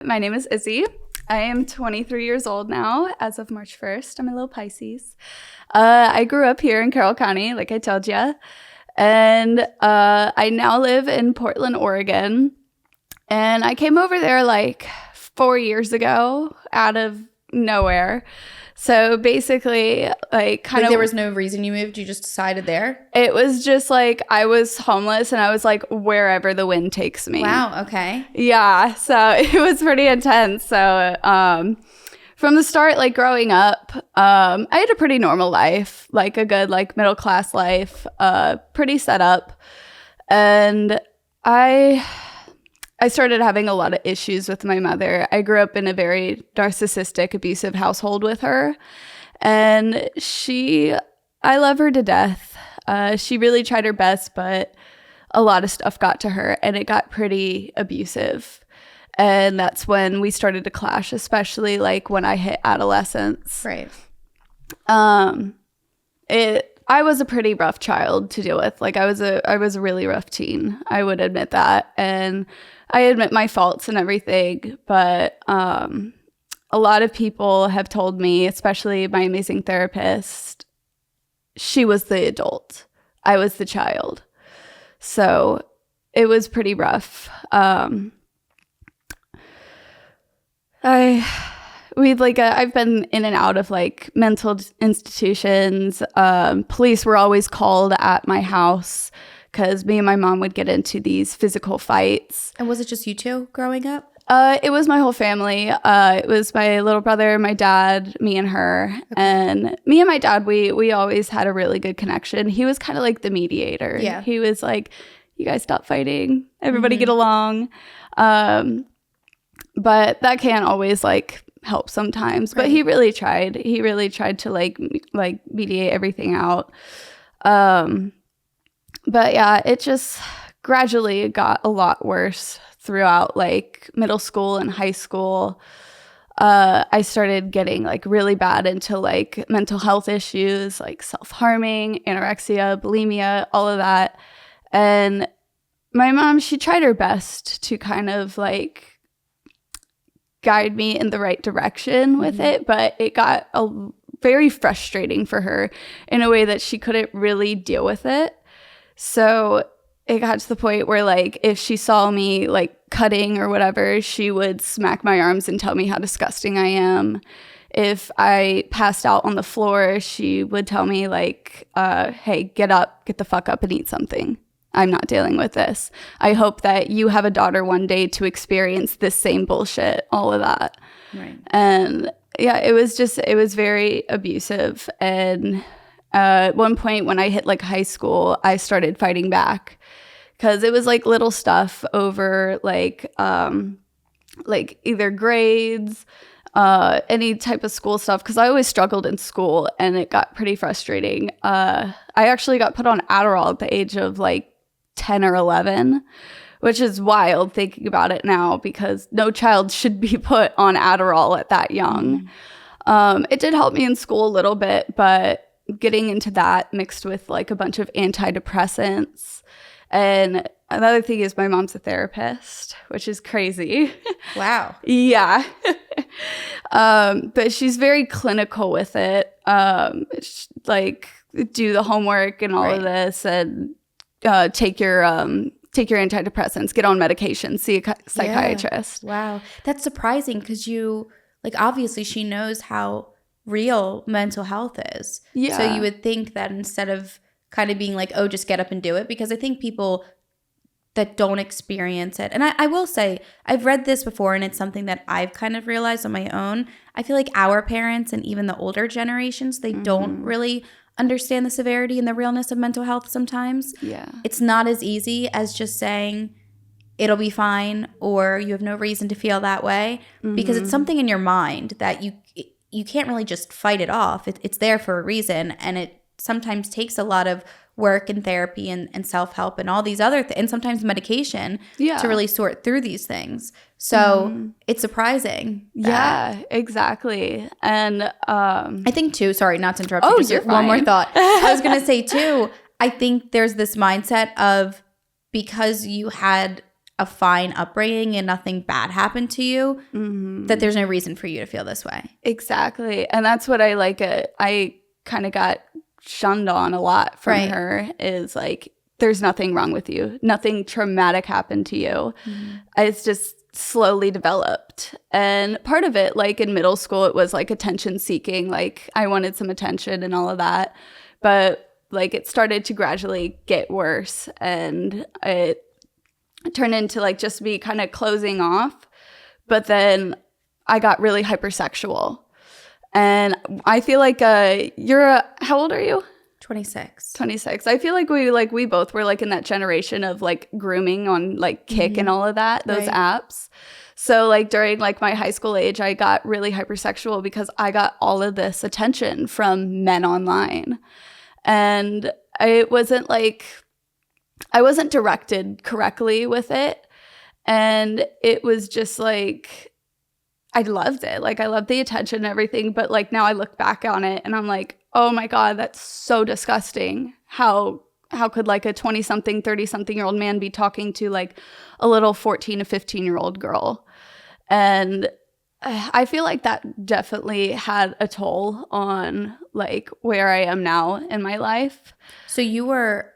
My name is Izzy. I am 23 years old now as of March 1st. I'm a little Pisces. I grew up here in Carroll County, like I told you. And I now live in Portland, Oregon. And I came over there like 4 years ago out of nowhere. So basically, like there was no reason you moved. You just decided there. It was just like I was homeless and I was like wherever the wind takes me. Wow. Okay. Yeah. So it was pretty intense. So from the start, like growing up, I had a pretty normal life, like a good like middle class life, pretty set up, and I started having a lot of issues with my mother. I grew up in a very narcissistic, abusive household with her. And I love her to death. She really tried her best, but a lot of stuff got to her and it got pretty abusive. And that's when we started to clash, especially like when I hit adolescence. Right. I was a pretty rough child to deal with. Like I was a really rough teen. I would admit that. And I admit my faults and everything, but a lot of people have told me, especially my amazing therapist, she was the adult. I was the child. So it was pretty rough. I've been in and out of like mental institutions. Police were always called at my house because me and my mom would get into these physical fights. And was it just you two growing up? It was my whole family. It was my little brother, my dad, me and her. Okay. And me and my dad, we always had a really good connection. He was kind of like the mediator. Yeah. He was like, you guys stop fighting. Everybody get along. But that can't always like help sometimes. Right. But he really tried. He really tried to like mediate everything out. But yeah, it just gradually got a lot worse throughout like middle school and high school. I started getting like really bad into like mental health issues, like self-harming, anorexia, bulimia, all of that. And my mom, she tried her best to kind of like guide me in the right direction with it, but it got very frustrating for her in a way that she couldn't really deal with it. So it got to the point where like if she saw me like cutting or whatever, she would smack my arms and tell me how disgusting I am. If I passed out on the floor, she would tell me like, hey, get up, get the fuck up and eat something. I'm not dealing with this. I hope that you have a daughter one day to experience this same bullshit, all of that. Right. And yeah, it was very abusive. And at one point when I hit like high school, I started fighting back because it was like little stuff over like either grades, any type of school stuff, because I always struggled in school and it got pretty frustrating. I actually got put on Adderall at the age of like 10 or 11, which is wild thinking about it now because no child should be put on Adderall at that young. It did help me in school a little bit, but getting into that mixed with like a bunch of antidepressants. And another thing is my mom's a therapist, which is crazy. Wow. Yeah. But she's very clinical with it. Like do the homework and all of this and take your antidepressants, get on medication, see a psychiatrist. Yeah. Wow. That's surprising because obviously she knows how real mental health is. Yeah. So you would think that instead of kind of being like, oh, just get up and do it, because I think people that don't experience it, and I will say, I've read this before and it's something that I've kind of realized on my own. I feel like our parents and even the older generations, they don't really understand the severity and the realness of mental health sometimes. Yeah. It's not as easy as just saying, it'll be fine, or you have no reason to feel that way, because it's something in your mind that you can't really just fight it off. It's there for a reason, and it sometimes takes a lot of work and therapy and self-help and all these other and sometimes medication to really sort through these things. So it's surprising. Yeah, exactly. And I think too, sorry, not to interrupt you. Just You're one fine. more thought. I was going to say too, I think there's this mindset of because you had a fine upbringing and nothing bad happened to you, that there's no reason for you to feel this way. Exactly. And that's what I kind of got shunned on a lot from her, is like, there's nothing wrong with you. Nothing traumatic happened to you. It's just slowly developed. And part of it, like in middle school, it was like attention seeking. Like I wanted some attention and all of that. But like it started to gradually get worse, and it turned into like just me kind of closing off. But then I got really hypersexual. And I feel like how old are you? 26. 26. I feel like we both were like in that generation of like grooming on like Kik and all of that, those apps. So like during like my high school age, I got really hypersexual because I got all of this attention from men online. And it wasn't like, I wasn't directed correctly with it. And it was just like, I loved it. Like I loved the attention and everything. But like now I look back on it and I'm like, oh my God, that's so disgusting. How could like a 20-something, 30-something-year-old man be talking to like a little 14 to 15-year-old girl? And I feel like that definitely had a toll on like where I am now in my life. So you were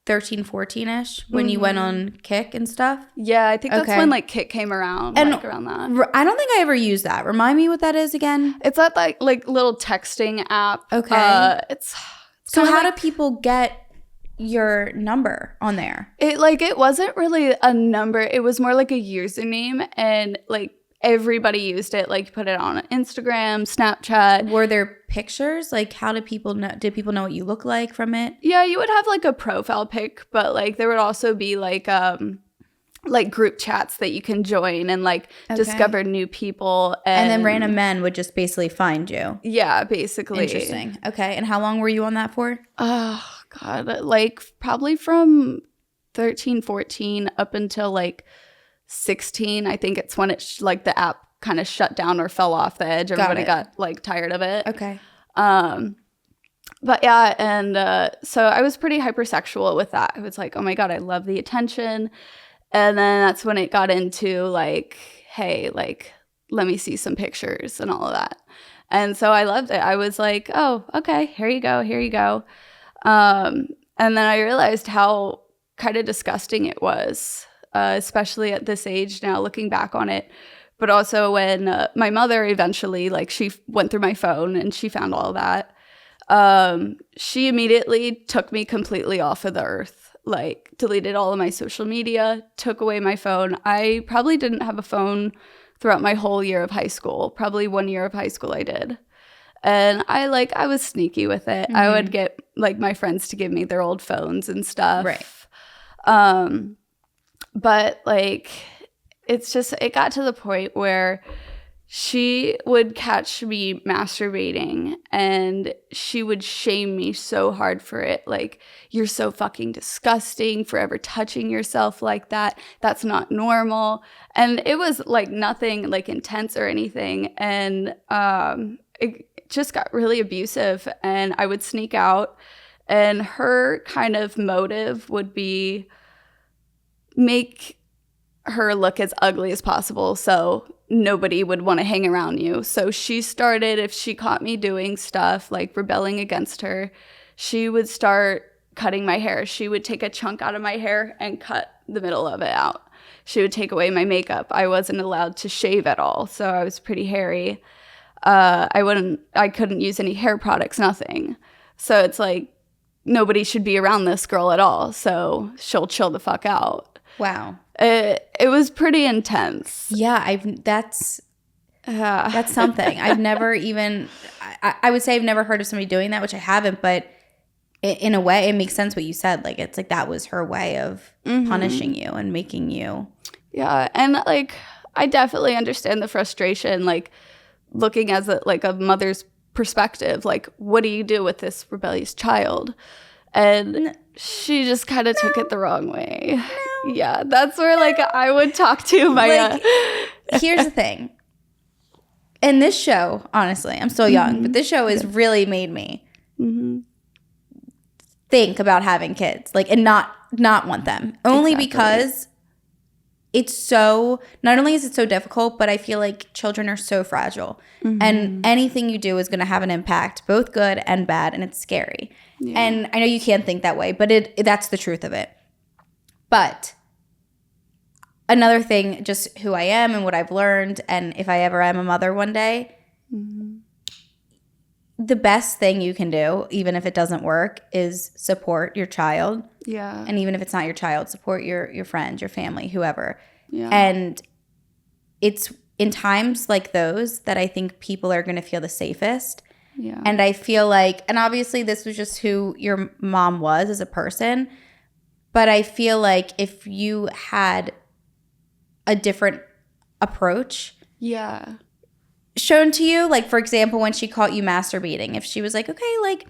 13, 14-ish when you went on Kik and stuff? Yeah, I think that's when like Kik came around, and like around that. I don't think I ever used that. Remind me what that is again. It's that like little texting app. Okay. It's so how do people get your number on there? It wasn't really a number. It was more like a username, and like everybody used it. Like put it on Instagram, Snapchat. Were there pictures? Like how did people know? Did people know what you look like from it? Yeah, you would have like a profile pic, but like there would also be like group chats that you can join and like discover new people. And then random men would just basically find you. Yeah, basically. Interesting. Okay. And how long were you on that for? Oh, God. Like probably from 13, 14 up until like 16. I think it's when it like the app kind of shut down or fell off the edge. Everybody got like tired of it. Okay. But yeah, and so I was pretty hypersexual with that. I was like, oh my God, I love the attention. And then that's when it got into like, hey, like, let me see some pictures and all of that. And so I loved it. I was like, oh, okay, here you go, here you go. And then I realized how kind of disgusting it was, especially at this age now, looking back on it. But also when my mother eventually, like, she went through my phone and she found all of that. She immediately took me completely off of the earth. Like deleted all of my social media, took away my phone. I probably didn't have a phone throughout my whole year of high school. Probably 1 year of high school I did. And I was sneaky with it. I would get like my friends to give me their old phones and stuff. Right. But like it got to the point where she would catch me masturbating and she would shame me so hard for it. Like, you're so fucking disgusting for ever touching yourself like that. That's not normal. And it was like nothing like intense or anything. And it just got really abusive, and I would sneak out, and her kind of motive would be make her look as ugly as possible so nobody would want to hang around you. So she started, if she caught me doing stuff like rebelling against her, she would start cutting my hair. She would take a chunk out of my hair and cut the middle of it out. She would take away my makeup. I wasn't allowed to shave at all, so I was pretty hairy. I couldn't use any hair products, nothing. So it's like nobody should be around this girl at all, so she'll chill the fuck out. Wow. It was pretty intense. Yeah, that's something. I've never even, I would say I've never heard of somebody doing that, which I haven't, but in a way, it makes sense what you said. Like, it's like that was her way of punishing you and making you. Yeah, and like, I definitely understand the frustration, like, looking as a mother's perspective, like, what do you do with this rebellious child? And she just kind of took it the wrong way. No. Yeah, that's where like I would talk to my. Here's the thing. In this show, honestly, I'm still young, but this show has really made me think about having kids, like, and not want them. Only because it's so, not only is it so difficult, but I feel like children are so fragile. And anything you do is going to have an impact, both good and bad, and it's scary. Yeah. And I know you can't think that way, but that's the truth of it. But another thing, just who I am and what I've learned, and if I ever am a mother one day, the best thing you can do, even if it doesn't work, is support your child. Yeah. And even if it's not your child, support your friends, your family, whoever. Yeah. And it's in times like those that I think people are going to feel the safest. Yeah. And I feel like, and obviously this was just who your mom was as a person, but I feel like if you had a different approach Yeah. shown to you, like for example, when she caught you masturbating, if she was like, okay, like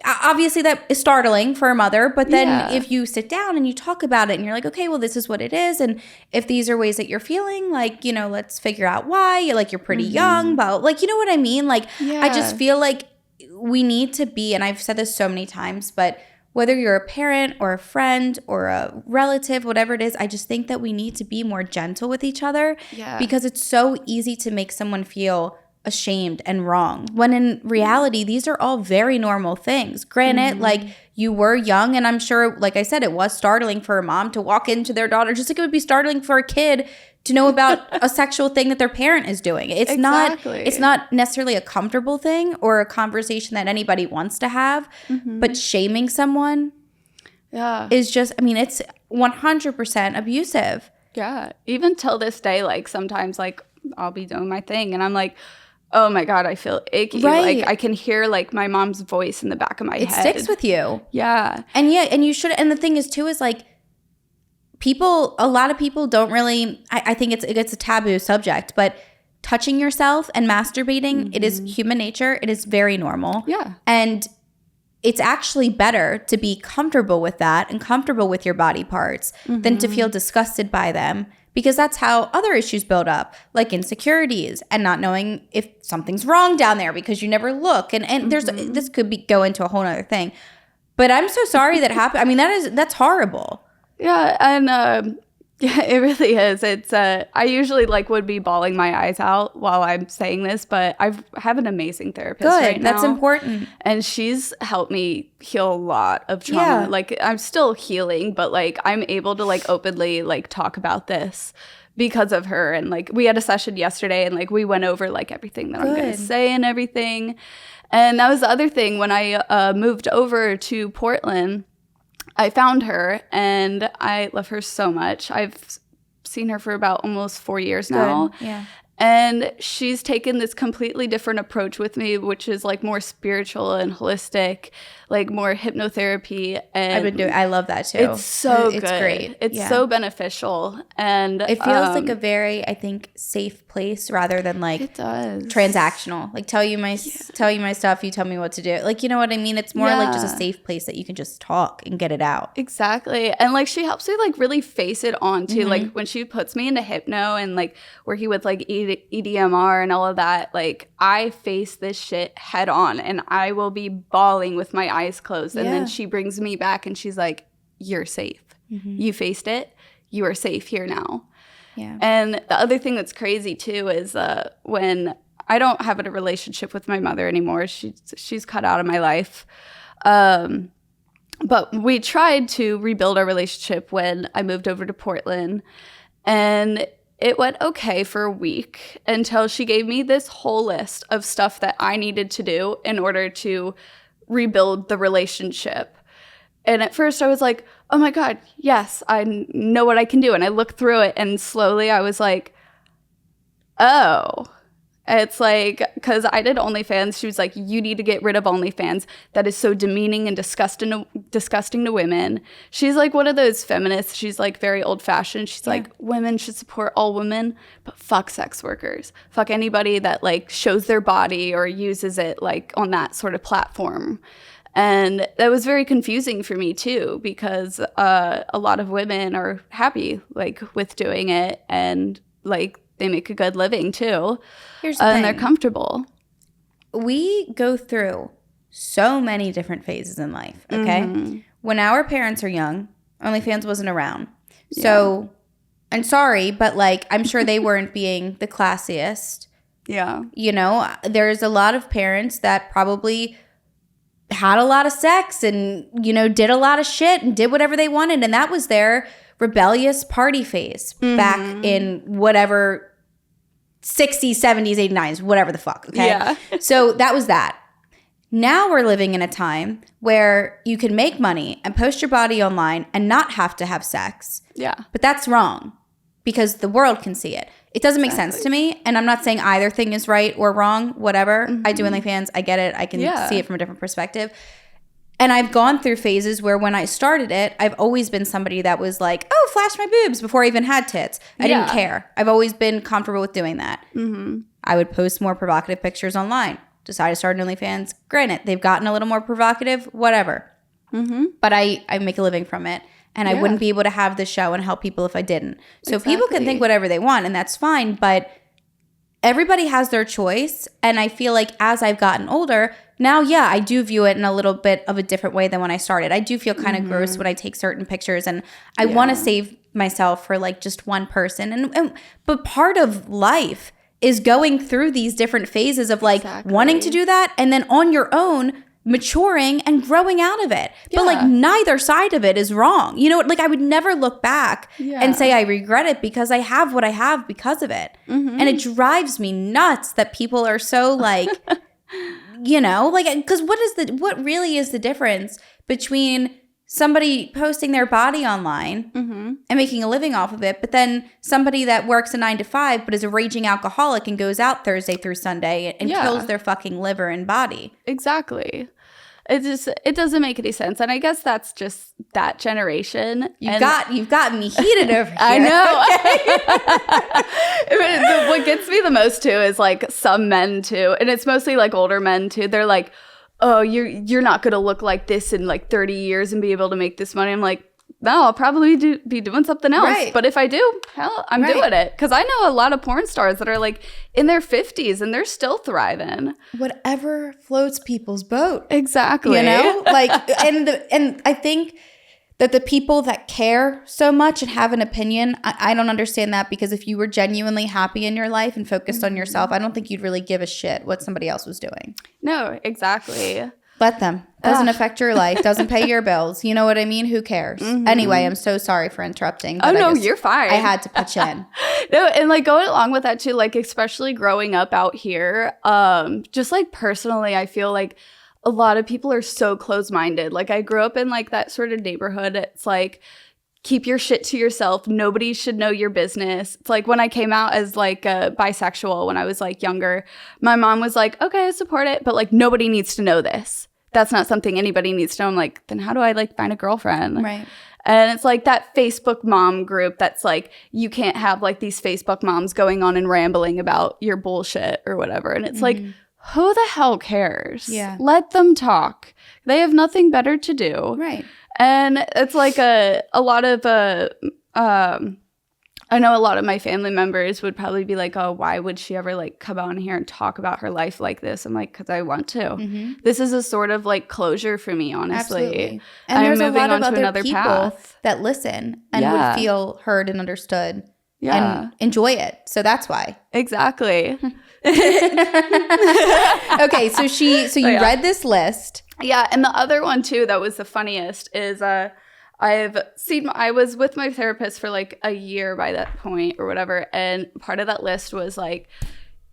obviously that is startling for a mother, but then if you sit down and you talk about it and you're like, okay, well, this is what it is, and if these are ways that you're feeling, like, you know, let's figure out why. You're pretty young, but like, you know what I mean? Like, I just feel like we need to be, and I've said this so many times, but whether you're a parent or a friend or a relative, whatever it is, I just think that we need to be more gentle with each other, because it's so easy to make someone feel ashamed and wrong, when in reality these are all very normal things. Granted, like, you were young, and I'm sure, like I said, it was startling for a mom to walk into their daughter, just like it would be startling for a kid to know about a sexual thing that their parent is doing. It's not necessarily a comfortable thing or a conversation that anybody wants to have, but shaming someone is just, I mean, it's 100% abusive. Yeah. Even till this day, like sometimes like I'll be doing my thing and I'm like, oh my God, I feel icky. Right. Like I can hear like my mom's voice in the back of my head. It sticks with you. Yeah. And and you should, and the thing is too, is like, a lot of people don't really, I think it's a taboo subject, but touching yourself and masturbating, it is human nature. It is very normal. Yeah. And it's actually better to be comfortable with that and comfortable with your body parts than to feel disgusted by them, because that's how other issues build up, like insecurities and not knowing if something's wrong down there because you never look. And there's this could go into a whole other thing. But I'm so sorry that happened. I mean, that's horrible. Yeah, and yeah, it really is. It's I usually like would be bawling my eyes out while I'm saying this, but I have an amazing therapist right now. That's important. And she's helped me heal a lot of trauma. Yeah. Like I'm still healing, but like I'm able to like openly like talk about this because of her. And like we had a session yesterday and like we went over like everything that I'm going to say and everything. And that was the other thing when I moved over to Portland. I found her, and I love her so much. I've seen her for about almost 4 years now. Yeah. And she's taken this completely different approach with me, which is like more spiritual and holistic, like more hypnotherapy. And I love that too. It's so good. It's great. It's so beneficial. And it feels like a very, I think, safe place rather than like it does. transactional. Like tell you my stuff, you tell me what to do. Like, you know what I mean? It's more like just a safe place that you can just talk and get it out. Exactly. And like she helps me like really face it on too. Like when she puts me into hypno and like working with like EDMR and all of that, like I face this shit head on and I will be bawling with my eyes closed. And then she brings me back and she's like, you're safe. You faced it. You are safe here now. Yeah. And the other thing that's crazy too is when I don't have a relationship with my mother anymore. She's cut out of my life. But we tried to rebuild our relationship when I moved over to Portland. And it went okay for a week until she gave me this whole list of stuff that I needed to do in order to rebuild the relationship. And at first I was like, oh my God, yes, I know what I can do. And I looked through it and slowly I was like, oh. It's like, because I did OnlyFans, she was like, you need to get rid of OnlyFans. That is so demeaning and disgusting to women. She's like one of those feminists. She's like very old fashioned. She's like, women should support all women, but fuck sex workers. Fuck anybody that like shows their body or uses it like on that sort of platform. And that was very confusing for me too, because a lot of women are happy like with doing it and like they make a good living too. Here's the thing. And they're comfortable. We go through so many different phases in life, okay? When our parents are young, OnlyFans wasn't around. So And sorry, but like, I'm sure they weren't being the classiest. Yeah. You know, there's a lot of parents that probably had a lot of sex and, you know, did a lot of shit and did whatever they wanted. And that was their rebellious party phase back in whatever 60s, 70s, 80s, 90s, whatever the fuck. Okay. Yeah. So that was that. Now we're living in a time where you can make money and post your body online and not have to have sex. Yeah. But that's wrong because the world can see it. It doesn't make sense to me. And I'm not saying either thing is right or wrong, whatever. I do OnlyFans. I get it. I can see it from a different perspective. And I've gone through phases where when I started it, I've always been somebody that was like, oh, flash my boobs before I even had tits. I didn't care. I've always been comfortable with doing that. I would post more provocative pictures online. Decided to start an OnlyFans. Granted, they've gotten a little more provocative, whatever. But I make a living from it. And I wouldn't be able to have this show and help people if I didn't. So people can think whatever they want, and that's fine. But everybody has their choice. And I feel like as I've gotten older, now, yeah, I do view it in a little bit of a different way than when I started. I do feel kind of gross when I take certain pictures. And I want to save myself for like just one person. But part of life is going through these different phases of like wanting to do that and then on your own maturing and growing out of it. But like neither side of it is wrong. You know, like I would never look back and say I regret it because I have what I have because of it. And it drives me nuts that people are so like, you know, like, because what really is the difference between somebody posting their body online and making a living off of it, but then somebody that works a 9 to 5 but is a raging alcoholic and goes out Thursday through Sunday and kills their fucking liver and body. Exactly. It doesn't make any sense. And I guess that's just that generation. You've got me heated over here. I know. What gets me the most too is like some men too, and it's mostly like older men too. They're like, oh, you're not going to look like this in like 30 years and be able to make this money. I'm like, no, I'll probably be doing something else. Right. But if I do, hell, I'm doing it. Because I know a lot of porn stars that are like in their 50s and they're still thriving. Whatever floats people's boat. Exactly. You know? Like, and I think that the people that care so much and have an opinion, I don't understand that, because if you were genuinely happy in your life and focused on yourself, I don't think you'd really give a shit what somebody else was doing. No, exactly. Let them. Doesn't affect your life. Doesn't pay your bills. You know what I mean? Who cares? Anyway, I'm so sorry for interrupting. Oh, no, you're fine. I had to pitch in. No, and like going along with that too, like especially growing up out here, just like personally, I feel like a lot of people are so close-minded. Like I grew up in like that sort of neighborhood. It's like, keep your shit to yourself. Nobody should know your business. It's like when I came out as like bisexual when I was like younger, my mom was like, okay, I support it, but like nobody needs to know this. That's not something anybody needs to know. I'm like, then how do I like find a girlfriend? Right. And it's like that Facebook mom group that's like, you can't have like these Facebook moms going on and rambling about your bullshit or whatever. And it's like, who the hell cares? Yeah. Let them talk. They have nothing better to do. Right. And it's like a lot of, I know a lot of my family members would probably be like, oh, why would she ever like come on here and talk about her life like this? I'm like, because I want to. This is a sort of like closure for me, honestly. Absolutely. And there's a lot of other people that listen and would feel heard and understood and enjoy it. So that's why. Exactly. Okay, so you read this list. Yeah, and the other one too that was the funniest is I was with my therapist for like a year by that point or whatever, and part of that list was like,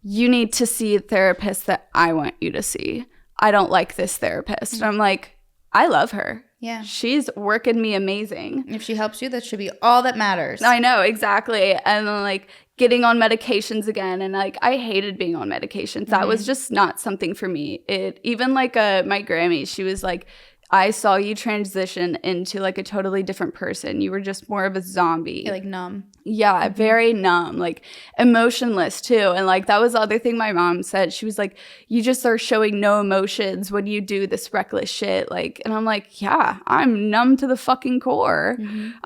you need to see a therapist that I want you to see. I don't like this therapist. And I'm like, I love her. Yeah. She's working me amazing. If she helps you, that should be all that matters. I know, exactly. And then like getting on medications again, and like I hated being on medications. That was just not something for me. Even like my Grammy, she was like, I saw you transition into like a totally different person. You were just more of a zombie. You're like numb. Yeah, very numb, like emotionless too. And like that was the other thing my mom said. She was like, you just are showing no emotions when you do this reckless shit. Like, and I'm like, yeah, I'm numb to the fucking core.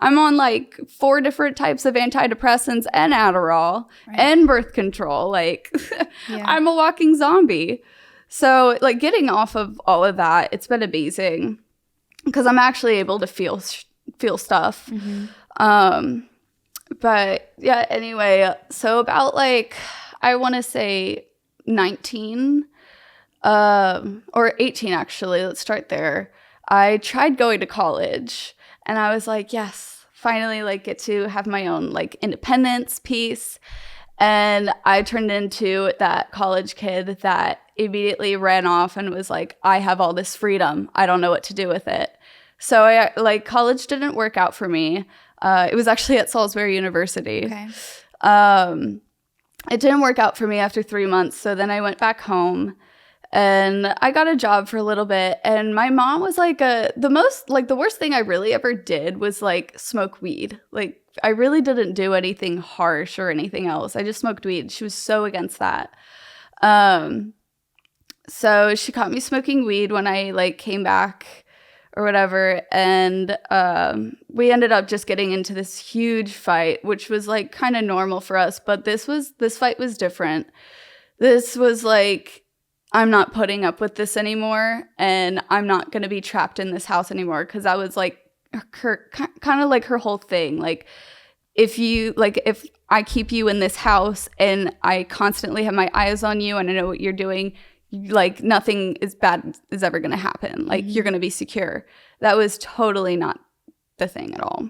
I'm on like 4 different types of antidepressants and Adderall and birth control. Like I'm a walking zombie. So like getting off of all of that, it's been amazing because I'm actually able to feel stuff. But yeah, anyway, so about like, I want to say 19 or 18 actually. Let's start there. I tried going to college and I was like, yes, finally like get to have my own like independence, peace. And I turned into that college kid that immediately ran off and was like, I have all this freedom. I don't know what to do with it. So I like college didn't work out for me. It was actually at Salisbury University. Okay. It didn't work out for me after 3 months. So then I went back home and I got a job for a little bit. And my mom was like, the worst thing I really ever did was like smoke weed. Like I really didn't do anything harsh or anything else. I just smoked weed. She was so against that. So she caught me smoking weed when I like came back or whatever, and we ended up just getting into this huge fight, which was like kind of normal for us, but this fight was different. This was like, I'm not putting up with this anymore, and I'm not going to be trapped in this house anymore, because I was like kind of like her whole thing, like if I keep you in this house and I constantly have my eyes on you and I know what you're doing, like nothing is bad is ever going to happen. Like you're going to be secure. That was totally not the thing at all.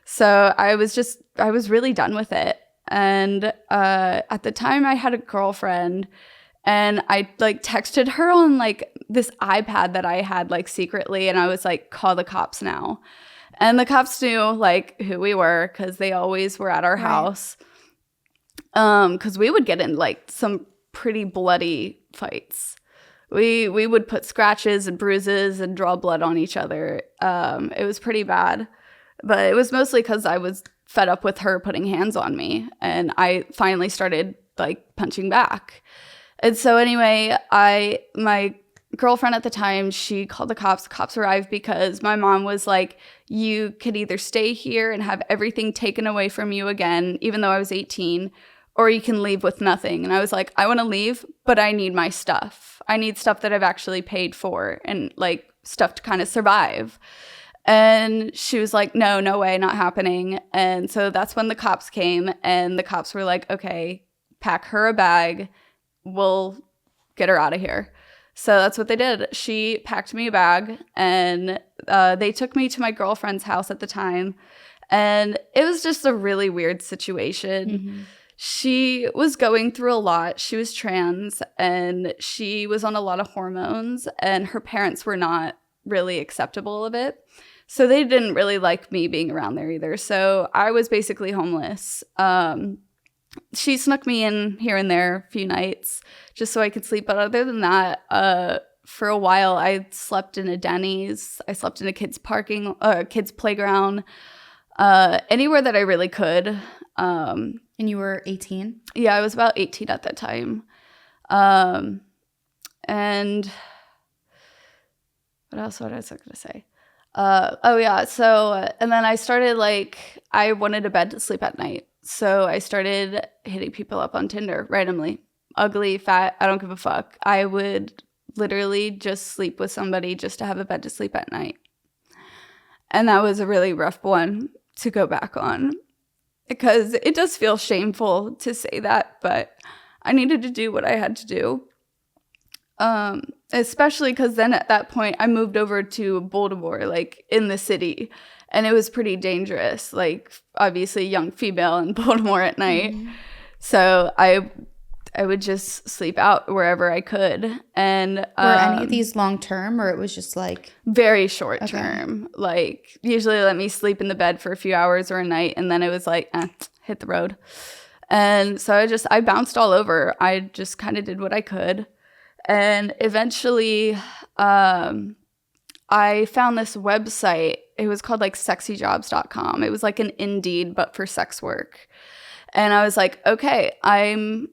So I was really done with it. And at the time I had a girlfriend and I like texted her on like this iPad that I had like secretly. And I was like, call the cops now. And the cops knew like who we were because they always were at our house. Because we would get in like some pretty bloody fights. We would put scratches and bruises and draw blood on each other. It was pretty bad, but it was mostly because I was fed up with her putting hands on me, and I finally started like punching back. And so anyway, my girlfriend at the time, she called the cops. The cops arrived because my mom was like, you could either stay here and have everything taken away from you again, even though I was 18, or you can leave with nothing. And I was like, I want to leave, but I need my stuff. I need stuff that I've actually paid for and like stuff to kind of survive. And she was like, no way, not happening. And so that's when the cops came, and the cops were like, okay, pack her a bag. We'll get her out of here. So that's what they did. She packed me a bag, and they took me to my girlfriend's house at the time. And it was just a really weird situation. Mm-hmm. She was going through a lot. She was trans, and she was on a lot of hormones, and her parents were not really acceptable of it. So they didn't really like me being around there either. So I was basically homeless. She snuck me in here and there a few nights just so I could sleep. But other than that, for a while, I slept in a Denny's. I slept in a kids' playground, anywhere that I really could. And you were 18? Yeah, I was about 18 at that time. And what else? What was I going to say? So, and then I started I wanted a bed to sleep at night. So I started hitting people up on Tinder randomly. Ugly, fat, I don't give a fuck. I would literally just sleep with somebody just to have a bed to sleep at night. And that was a really rough one to go back on, because it does feel shameful to say that, but I needed to do what I had to do. Especially because then at that point I moved over to Baltimore, in the city, and it was pretty dangerous, obviously young female in Baltimore at night. Mm-hmm. So I would just sleep out wherever I could. And were any of these long term, or it was just very short term? Usually let me sleep in the bed for a few hours or a night, and then it was hit the road. And so I bounced all over. I just kind of did what I could. And eventually I found this website. It was called sexyjobs.com. It was an Indeed, but for sex work. And I was like, okay, I'm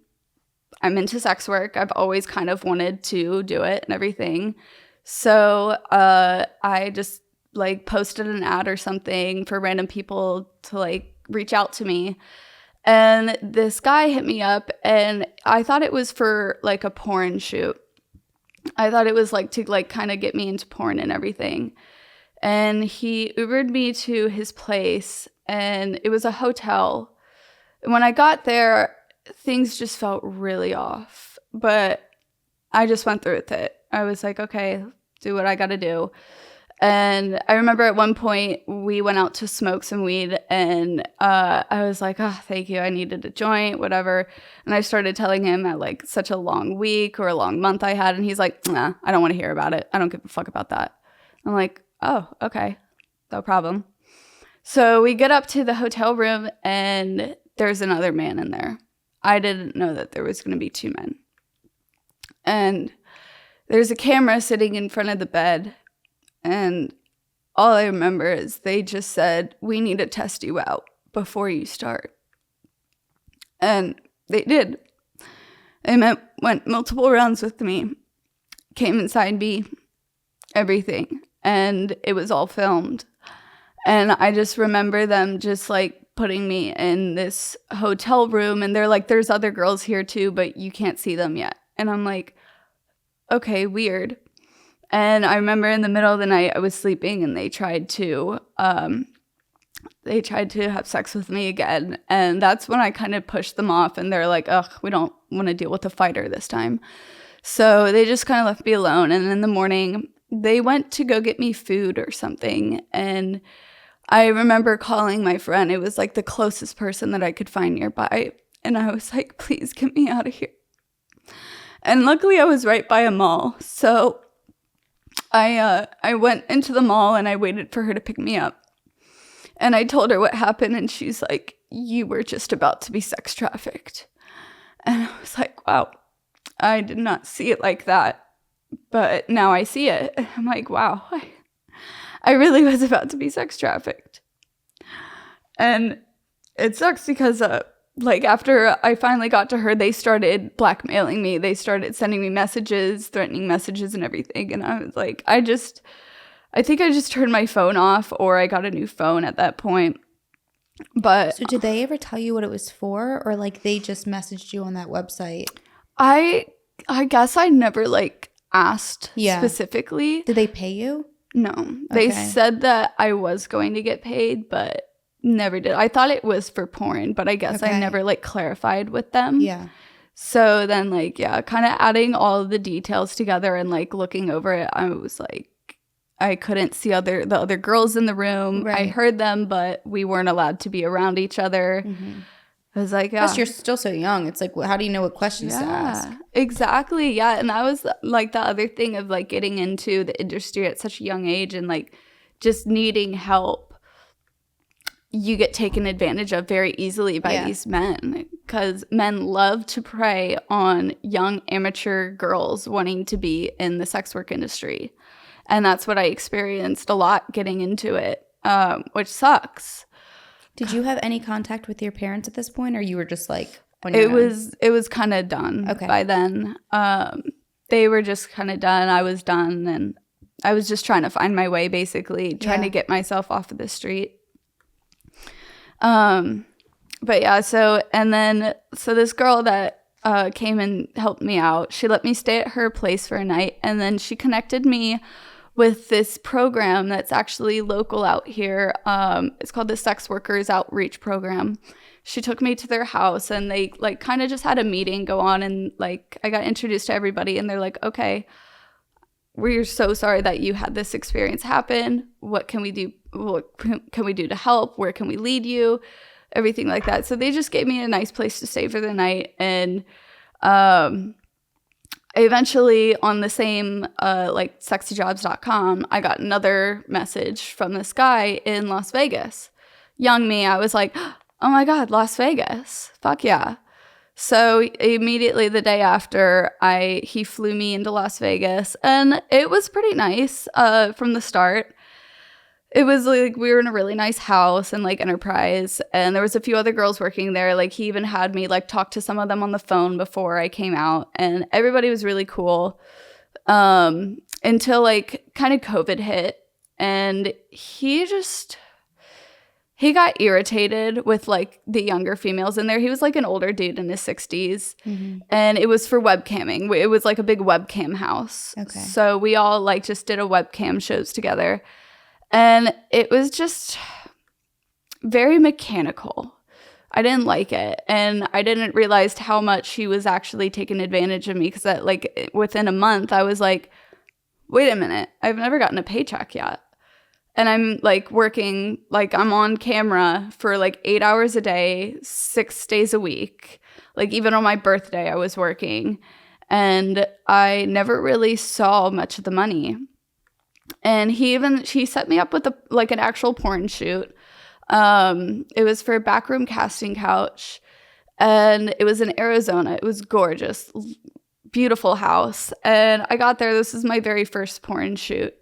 into sex work. I've always kind of wanted to do it and everything. So I just posted an ad or something for random people to reach out to me. And this guy hit me up, and I thought it was for a porn shoot. I thought it was to kind of get me into porn and everything. And he Ubered me to his place, and it was a hotel. And when I got there, things just felt really off. But I just went through with it. I was like, okay, do what I got to do. And I remember at one point we went out to smoke some weed, and I was like, oh, thank you. I needed a joint, whatever. And I started telling him at like such a long week or a long month I had. And he's like, nah, I don't want to hear about it. I don't give a fuck about that. I'm like, oh, okay, no problem. So we get up to the hotel room, and there's another man in there. I didn't know that there was going to be two men. And there's a camera sitting in front of the bed. And all I remember is they just said, we need to test you out before you start. And they did. They went multiple rounds with me, came inside me, everything. And it was all filmed. And I just remember them just like putting me in this hotel room. And they're like, there's other girls here too, but you can't see them yet. And I'm like, okay, weird. And I remember in the middle of the night, I was sleeping, and they tried to have sex with me again. And that's when I kind of pushed them off, and they're like, ugh, we don't want to deal with a fighter this time. So they just kind of left me alone. And in the morning, they went to go get me food or something. And I remember calling my friend. It was like the closest person that I could find nearby. And I was like, please get me out of here. And luckily I was right by a mall. So I went into the mall, and I waited for her to pick me up. And I told her what happened, and she's like, you were just about to be sex trafficked. And I was like, wow, I did not see it like that. But now I see it. I'm like, wow, I really was about to be sex trafficked. And it sucks because like after I finally got to her, they started blackmailing me. They started sending me messages, threatening messages and everything. And I was like, I think I just turned my phone off, or I got a new phone at that point. But so did they ever tell you what it was for, or like they just messaged you on that website? I guess I never like asked specifically. Did they pay you? No. They said that I was going to get paid, but never did. I thought it was for porn, but I guess I never like clarified with them. Yeah. So then like, yeah, kind of adding all of the details together and like looking over it, I was like, I couldn't see the other girls in the room. Right. I heard them, but we weren't allowed to be around each other. Mm-hmm. I was like, yeah. Plus you're still so young. It's like, how do you know what questions to ask? Exactly. Yeah. And that was like the other thing of like getting into the industry at such a young age and like just needing help. You get taken advantage of very easily by these men, because men love to prey on young amateur girls wanting to be in the sex work industry. And that's what I experienced a lot getting into it, which sucks. Did you have any contact with your parents at this point, or you were just like on your own? It was kind of done by then. They were just kind of done. I was done, and I was just trying to find my way, basically, trying to get myself off of the street. But yeah, so this girl that came and helped me out, she let me stay at her place for a night, and then she connected me with this program that's actually local out here. It's called the Sex Workers Outreach Program. She took me to their house, and they like kind of just had a meeting go on, and like I got introduced to everybody, and they're like, okay, we're so sorry that you had this experience happen. What can we do? What can we do to help? Where can we lead you? Everything like that. So they just gave me a nice place to stay for the night. And eventually on the same like sexyjobs.com, I got another message from this guy in Las Vegas. Young me, I was like, oh my God, Las Vegas. Fuck yeah. So immediately the day after, he flew me into Las Vegas, and it was pretty nice from the start. It was like we were in a really nice house and like Enterprise, and there was a few other girls working there. Like he even had me like talk to some of them on the phone before I came out, and everybody was really cool until like kind of COVID hit, and he got irritated with like the younger females in there. He was like an older dude in his 60s, and it was for webcamming. It was like a big webcam house. Okay. So we all like just did a webcam shows together. And it was just very mechanical. I didn't like it. And I didn't realize how much he was actually taking advantage of me, because like within a month, I was like, wait a minute, I've never gotten a paycheck yet. And I'm like working, like I'm on camera for like 8 hours a day, 6 days a week. Like even on my birthday, I was working. And I never really saw much of the money. And he set me up with an actual porn shoot. It was for a backroom casting couch, and it was in Arizona. It was gorgeous, beautiful house. And I got there. This is my very first porn shoot.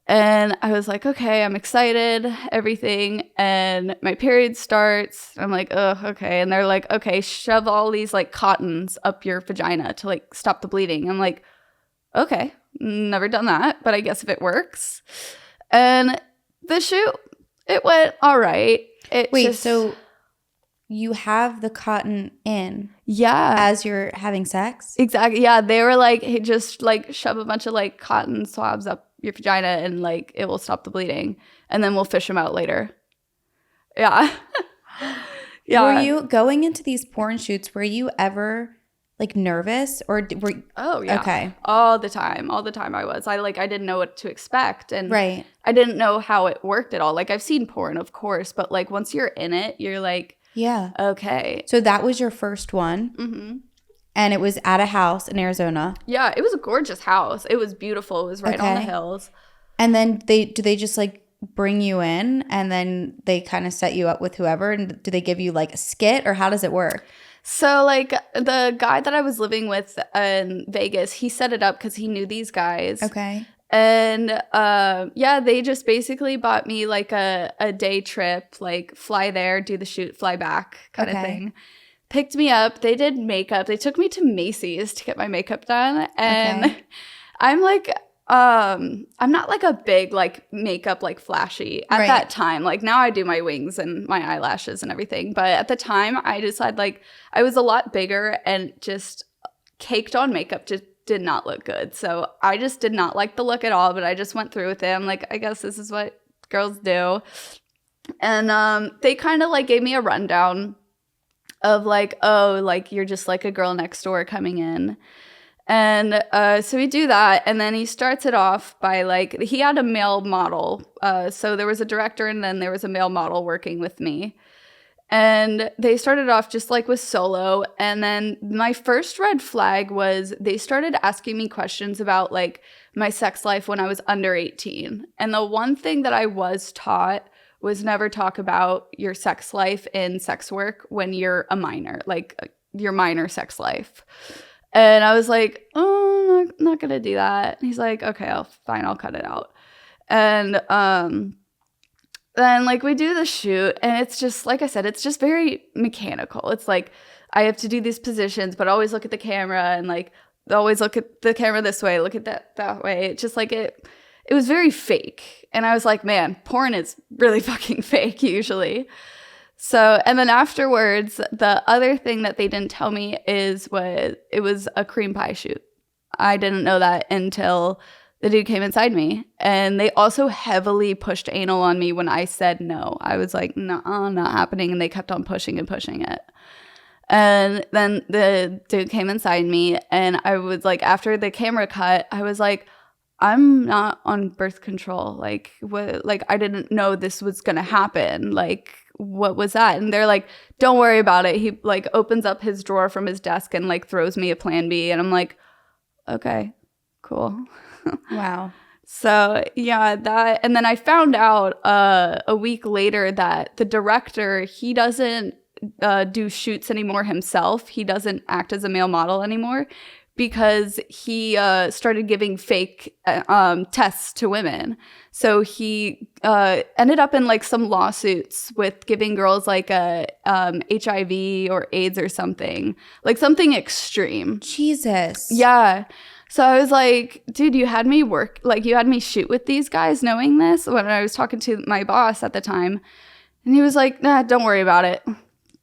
And I was like, okay, I'm excited, everything. And my period starts. I'm like, oh, okay. And they're like, okay, shove all these like cottons up your vagina to like stop the bleeding. I'm like, okay, never done that, but I guess if it works. And the shoot, it went all right. So you have the cotton in as you're having sex? Exactly. Yeah, they were like, hey, just like shove a bunch of like cotton swabs up your vagina and like it will stop the bleeding, and then we'll fish them out later. Yeah. Yeah. Were you going into these porn shoots, were you ever like nervous, or were you? Oh yeah. Okay. All the time I was. I didn't know what to expect, and right. I didn't know how it worked at all. Like I've seen porn, of course, but like once you're in it, you're like, yeah, okay. So that was your first one. Mm-hmm. And it was at a house in Arizona. Yeah, it was a gorgeous house. It was beautiful. It was right on the hills. And then do they just like bring you in, and then they kind of set you up with whoever? And do they give you like a skit, or how does it work? So like the guy that I was living with in Vegas, he set it up because he knew these guys. Okay. And yeah, they just basically bought me like a day trip, like fly there, do the shoot, fly back kind of thing. Picked me up. They did makeup. They took me to Macy's to get my makeup done. And I'm like, I'm not like a big like makeup like flashy at that time. Like now I do my wings and my eyelashes and everything. But at the time I decided like I was a lot bigger, and just caked on makeup just did not look good. So I just did not like the look at all, but I just went through with it. I'm like, I guess this is what girls do. And they kind of like gave me a rundown of like, oh, like you're just like a girl next door coming in. And so we do that, and then he starts it off by like, he had a male model. So there was a director, and then there was a male model working with me. And they started off just like with solo. And then my first red flag was they started asking me questions about like my sex life when I was under 18. And the one thing that I was taught was never talk about your sex life in sex work when you're a minor, like your minor sex life. And I was like, oh, I'm not going to do that. And he's like, okay, fine, I'll cut it out. And then like we do the shoot, and it's just, like I said, it's just very mechanical. It's like I have to do these positions, but always look at the camera, and like always look at the camera this way, look at that way. It's just like it was very fake. And I was like, man, porn is really fucking fake usually. So, and then afterwards, the other thing that they didn't tell me is it was a cream pie shoot. I didn't know that until the dude came inside me. And they also heavily pushed anal on me when I said no. I was like, no, not happening. And they kept on pushing and pushing it. And then the dude came inside me, and I was like, after the camera cut, I was like, I'm not on birth control. Like, what? Like, I didn't know this was gonna happen. Like, what was that? And they're like, don't worry about it. He like opens up his drawer from his desk and like throws me a Plan B. And I'm like, okay, cool. Wow. So yeah, that. And then I found out a week later that the director, he doesn't do shoots anymore himself. He doesn't act as a male model anymore, because he started giving fake tests to women. So he ended up in like some lawsuits with giving girls like a HIV or AIDS or something, like something extreme. Jesus. Yeah. So I was like, dude, you had me shoot with these guys knowing this, when I was talking to my boss at the time. And he was like, nah, don't worry about it.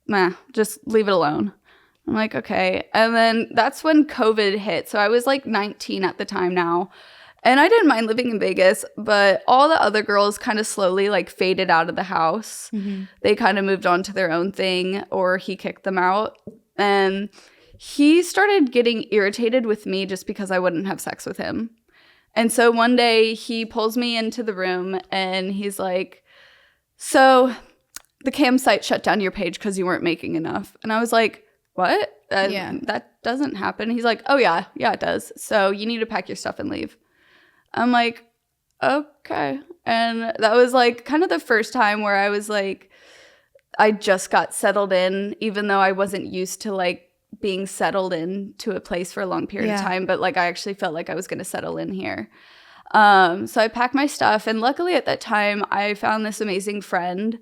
Nah, just leave it alone. I'm like, okay. And then that's when COVID hit. So I was like 19 at the time now. And I didn't mind living in Vegas, but all the other girls kind of slowly like faded out of the house. They kind of moved on to their own thing, or he kicked them out. And he started getting irritated with me just because I wouldn't have sex with him. And so one day he pulls me into the room and he's like, so the campsite shut down your page because you weren't making enough. And I was like, what? That doesn't happen. He's like, oh yeah, it does. So you need to pack your stuff and leave. I'm like, okay. And that was like kind of the first time where I was like, I just got settled in, even though I wasn't used to like being settled into a place for a long period of time. But like I actually felt like I was going to settle in here. So I packed my stuff. And luckily at that time, I found this amazing friend.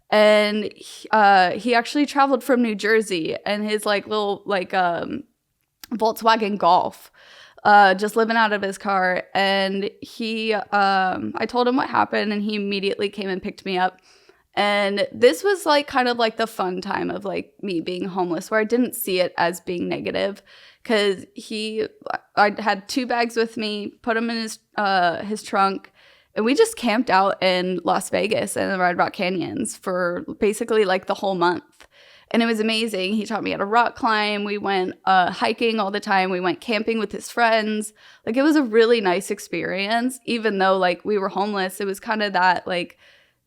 And he actually traveled from New Jersey, and his like little like Volkswagen Golf. Just living out of his car, and I told him what happened, and he immediately came and picked me up. And this was like kind of like the fun time of like me being homeless, where I didn't see it as being negative, because I had 2 bags with me, put them in his trunk, and we just camped out in Las Vegas and the Red Rock Canyons for basically like the whole month. And it was amazing. He taught me how to rock climb. We went hiking all the time. We went camping with his friends. Like, it was a really nice experience. Even though, like, we were homeless, it was kind of that, like,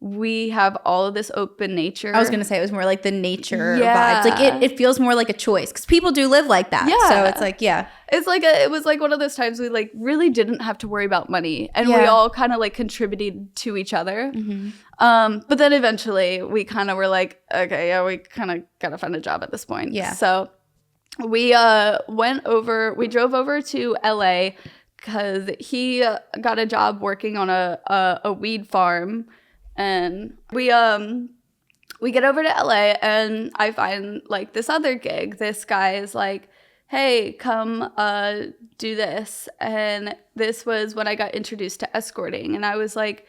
we have all of this open nature. I was going to say it was more like the nature vibes. Like, it feels more like a choice, because people do live like that. Yeah. So it's like, It's like it was like one of those times we, like, really didn't have to worry about money. And we all kind of, like, contributed to each other. But then eventually we kind of were like, okay, yeah, we kind of got to find a job at this point. Yeah. So we drove over to LA because he got a job working on a weed farm. And we get over to LA, and I find like this other gig. This guy is like, hey, come do this. And this was when I got introduced to escorting. And I was like,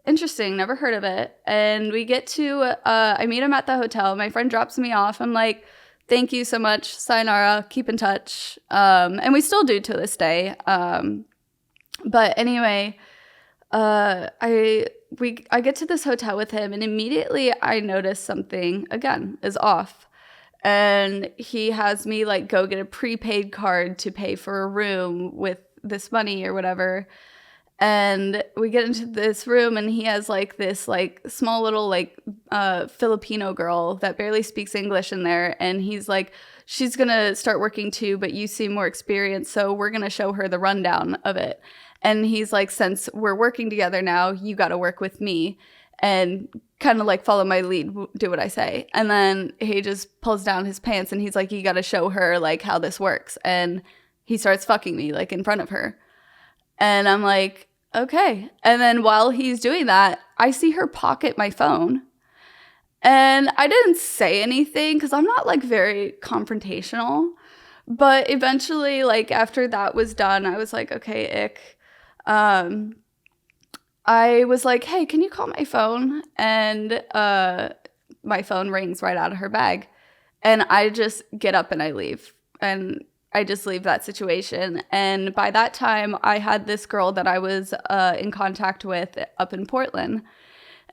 interesting, never heard of it. And we get to, I meet him at the hotel. My friend drops me off. I'm like, thank you so much, sayonara, keep in touch. And we still do to this day. But anyway, I get to this hotel with him, and immediately I notice something, again, is off. And he has me like go get a prepaid card to pay for a room with this money or whatever. And we get into this room, and he has like this like small little like Filipino girl that barely speaks English in there. And he's like, she's going to start working too, but you seem more experienced, so we're going to show her the rundown of it. And he's like, since we're working together now, you got to work with me and kind of like follow my lead, do what I say. And then he just pulls down his pants, and he's like, you got to show her like how this works. And he starts fucking me like in front of her. And I'm like, okay. And then while he's doing that, I see her pocket my phone. And I didn't say anything because I'm not like very confrontational. But eventually, like after that was done, I was like, okay, ick. I was like, hey, can you call my phone? And my phone rings right out of her bag. And I just get up and I leave. And I just leave that situation. And by that time, I had this girl that I was in contact with up in Portland.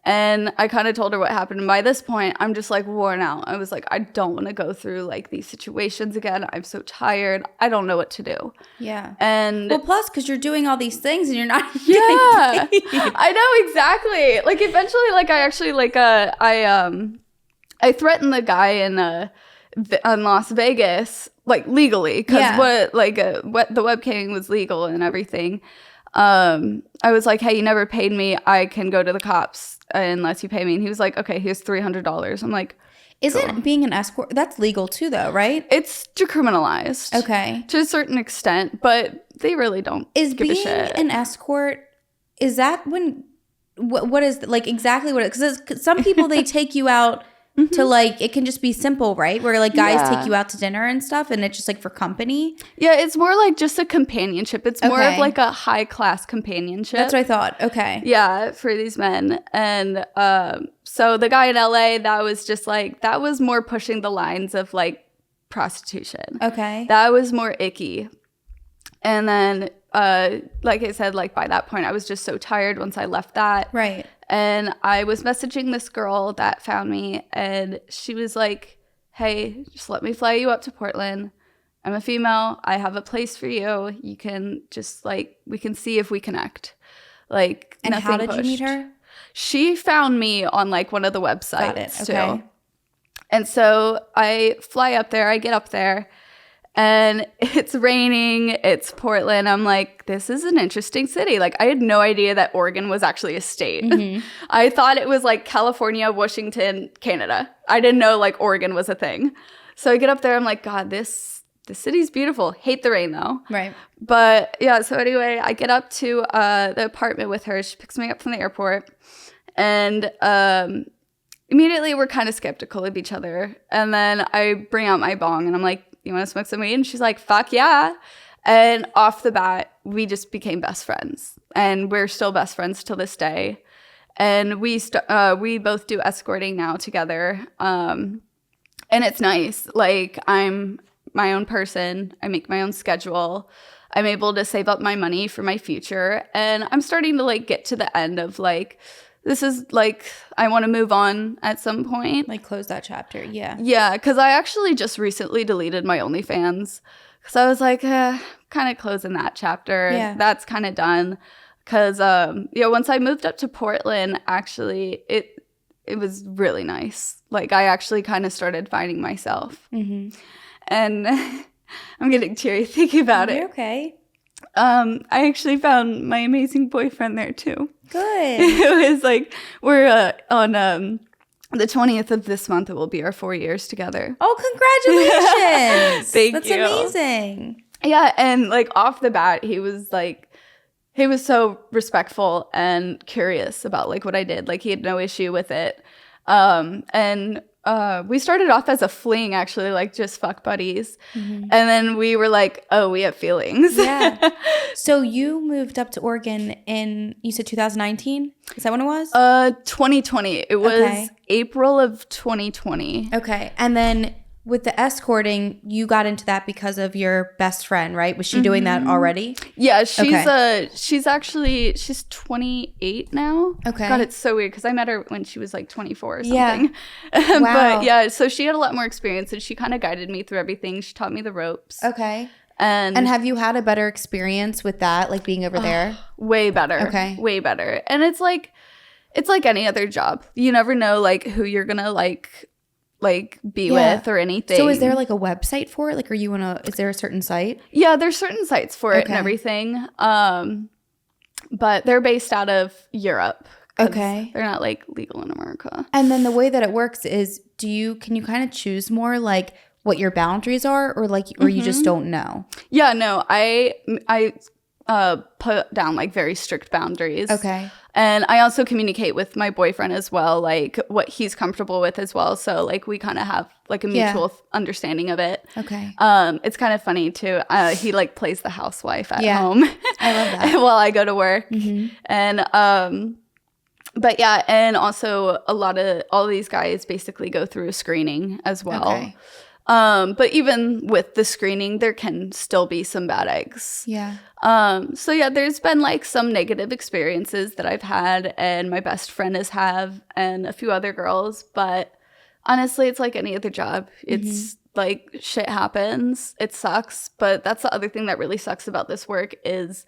And I kind of told her what happened. And by this point, I'm just like worn out. I was like, I don't want to go through like these situations again. I'm so tired. I don't know what to do. Yeah. And well, plus because you're doing all these things and you're not. Yeah, I know exactly. Like eventually, like I actually like I threatened the guy in Las Vegas like legally because what the webcamming was legal and everything. I was like, hey, you never paid me. I can go to the cops unless you pay me. And he was like, okay, here's $300. I'm like, isn't being an escort, that's legal too though, right? It's decriminalized. Okay. To a certain extent, but they really don't give a shit. Is being an escort, is that when, what is, like exactly what it, because some people, they take you out to like, it can just be simple, right? Where like guys take you out to dinner and stuff and it's just like for company. Yeah, it's more like just a companionship. It's more of like a high class companionship. That's what I thought. Okay. Yeah, for these men. And so the guy in LA, that was just like, that was more pushing the lines of like prostitution. Okay. That was more icky. And then like I said, like by that point, I was just so tired once I left that. Right. And I was messaging this girl that found me, and she was like, hey, just let me fly you up to Portland. I'm a female. I have a place for you. You can just like, we can see if we connect. Like, and nothing how did pushed. you meet her? She found me on like one of the websites. Got it. Okay. too. And so I fly up there. I get up there. And it's raining. It's Portland. I'm like, this is an interesting city. Like, I had no idea that Oregon was actually a state. Mm-hmm. I thought it was like California, Washington, Canada. I didn't know like Oregon was a thing. So I get up there. I'm like, God, this city's beautiful. Hate the rain though. Right. But yeah, so anyway, I get up to the apartment with her. She picks me up from the airport. And immediately we're kind of skeptical of each other. And then I bring out my bong and I'm like, you want to smoke some weed? And she's like, fuck yeah. And off the bat, we just became best friends. And we're still best friends till this day. And we both do escorting now together. And it's nice. Like, I'm my own person. I make my own schedule. I'm able to save up my money for my future. And I'm starting to like get to the end of like, this is like, I want to move on at some point. Like close that chapter. Yeah. Yeah, because I actually just recently deleted my OnlyFans. Because I was like, kind of closing that chapter. Yeah. That's kind of done. Because, once I moved up to Portland, actually, it was really nice. Like, I actually kind of started finding myself. Mm-hmm. And I'm getting teary thinking about You're it. okay. I actually found my amazing boyfriend there, too. Good. It was like, we're on the 20th of this month, it will be our 4 years together. Oh, congratulations. Thank That's you. amazing. Yeah, and like off the bat, he was so respectful and curious about like what I did. Like, he had no issue with it. And we started off as a fling, actually, like just fuck buddies. Mm-hmm. And then we were like, oh, we have feelings. Yeah. So you moved up to Oregon in, you said 2019? Is that when it was? 2020. It was April of 2020. Okay. And then with the escorting, you got into that because of your best friend, right? Was she doing that already? Yeah, she's 28 now. Okay. God, it's so weird because I met her when she was like 24 or something. Yeah. Wow. But yeah, so she had a lot more experience and she kind of guided me through everything. She taught me the ropes. Okay. And have you had a better experience with that, like being over there? Way better. Okay. Way better. And it's like any other job. You never know like who you're gonna like be with or anything. So is there like a website for it? Like, is there a certain site? Yeah, there's certain sites for it and everything. But they're based out of Europe. Okay. They're not like legal in America. And then the way that it works is can you kind of choose more like what your boundaries are or you just don't know? Yeah, no, I put down like very strict boundaries. Okay. And I also communicate with my boyfriend as well, like what he's comfortable with as well. So like we kind of have like a mutual understanding of it. Okay. It's kind of funny too. He like plays the housewife at home. I love that. While I go to work. Mm-hmm. And but yeah, and also all these guys basically go through a screening as well. Okay. But even with the screening, there can still be some bad eggs. Yeah. So yeah, there's been like some negative experiences that I've had and my best friend has and a few other girls. But honestly, it's like any other job. It's like shit happens. It sucks. But that's the other thing that really sucks about this work is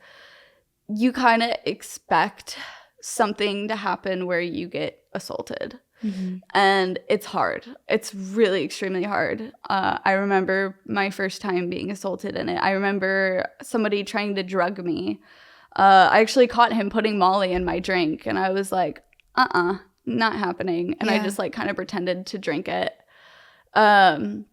you kind of expect something to happen where you get assaulted. Mm-hmm. And it's hard. It's really extremely hard. I remember my first time being assaulted in it. I remember somebody trying to drug me. I actually caught him putting Molly in my drink, and I was like, not happening. And I just like kind of pretended to drink it. I've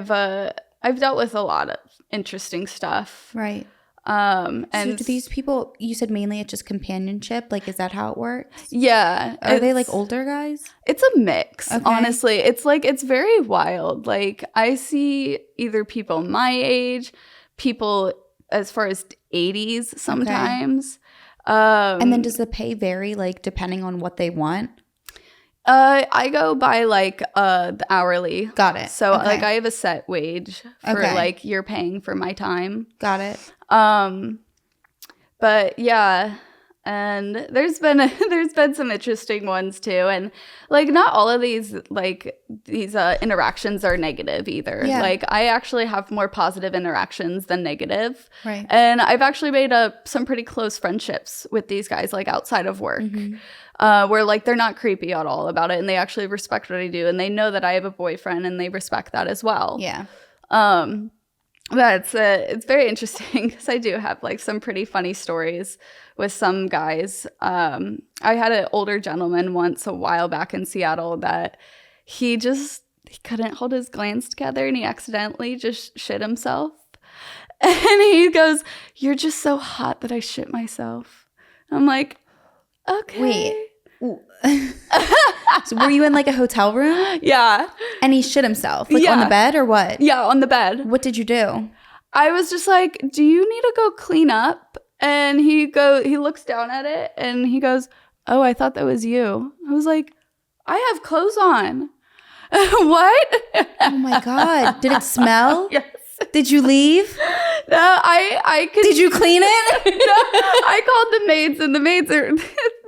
dealt with a lot of interesting stuff. Right. And so do these people, you said mainly it's just companionship? Like, is that how it works? Yeah. Are they like older guys? It's a mix, honestly. It's like, it's very wild. Like, I see either people my age, people as far as 80s sometimes. And then does the pay vary, like, depending on what they want? I go by like the hourly. Got it. So Okay. like I have a set wage for like you're paying for my time. Got it. But yeah, and there's been some interesting ones too, and like not all of these interactions are negative either. Yeah. Like I actually have more positive interactions than negative. Right. And I've actually made some pretty close friendships with these guys, like outside of work. Where like they're not creepy at all about it, and they actually respect what I do, and they know that I have a boyfriend, and they respect that as well. Yeah. But it's very interesting because I do have like some pretty funny stories with some guys. I had an older gentleman once a while back in Seattle that he couldn't hold his glands together, and he accidentally just shit himself. And he goes, "You're just so hot that I shit myself." I'm like, okay. Wait. So were you in like a hotel room? Yeah. And he shit himself? Like on the bed or what? Yeah, on the bed. What did you do? I was just like, "Do you need to go clean up?" And he looks down at it and he goes, "Oh, I thought that was you." I was like, "I have clothes on." What? Oh my God. Did it smell? Yes. Did you leave? No, I could. Did you clean it? No, I called the maids, and the maids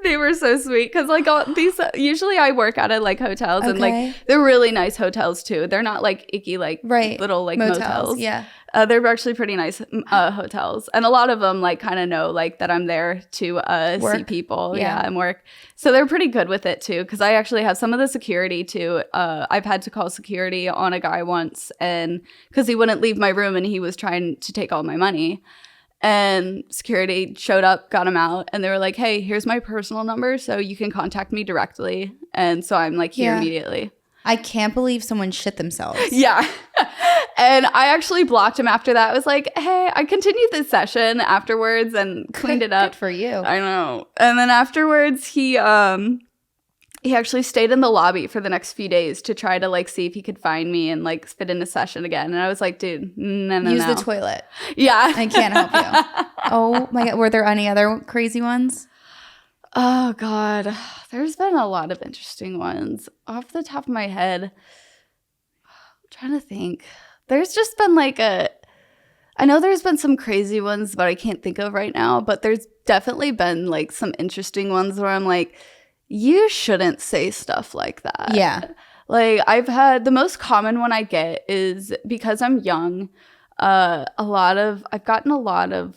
they were so sweet because like all these usually I work out at like hotels, and like they're really nice hotels too. They're not like icky like little like motels. Yeah. They're actually pretty nice hotels, and a lot of them like kind of know like that I'm there to see people, and work. So they're pretty good with it too, because I actually have some of the security too. I've had to call security on a guy once, and because he wouldn't leave my room and he was trying to take all my money, and security showed up, got him out, and they were like, "Hey, here's my personal number, so you can contact me directly." And so I'm like here immediately. I can't believe someone shit themselves. Yeah. And I actually blocked him after that. I was like, "Hey," I continued the session afterwards and cleaned it up. Good for you. I know. And then afterwards, he actually stayed in the lobby for the next few days to try to like see if he could find me and like fit in a session again. And I was like, "Dude, no. Use the toilet. Yeah. I can't help you." Oh my God. Were there any other crazy ones? Oh God. There's been a lot of interesting ones. Off the top of my head, I'm trying to think. There's just been like I know there's been some crazy ones, but I can't think of right now. But there's definitely been like some interesting ones where I'm like, you shouldn't say stuff like that. Yeah. Like I've had the most common one I get is because I'm young. I've gotten a lot of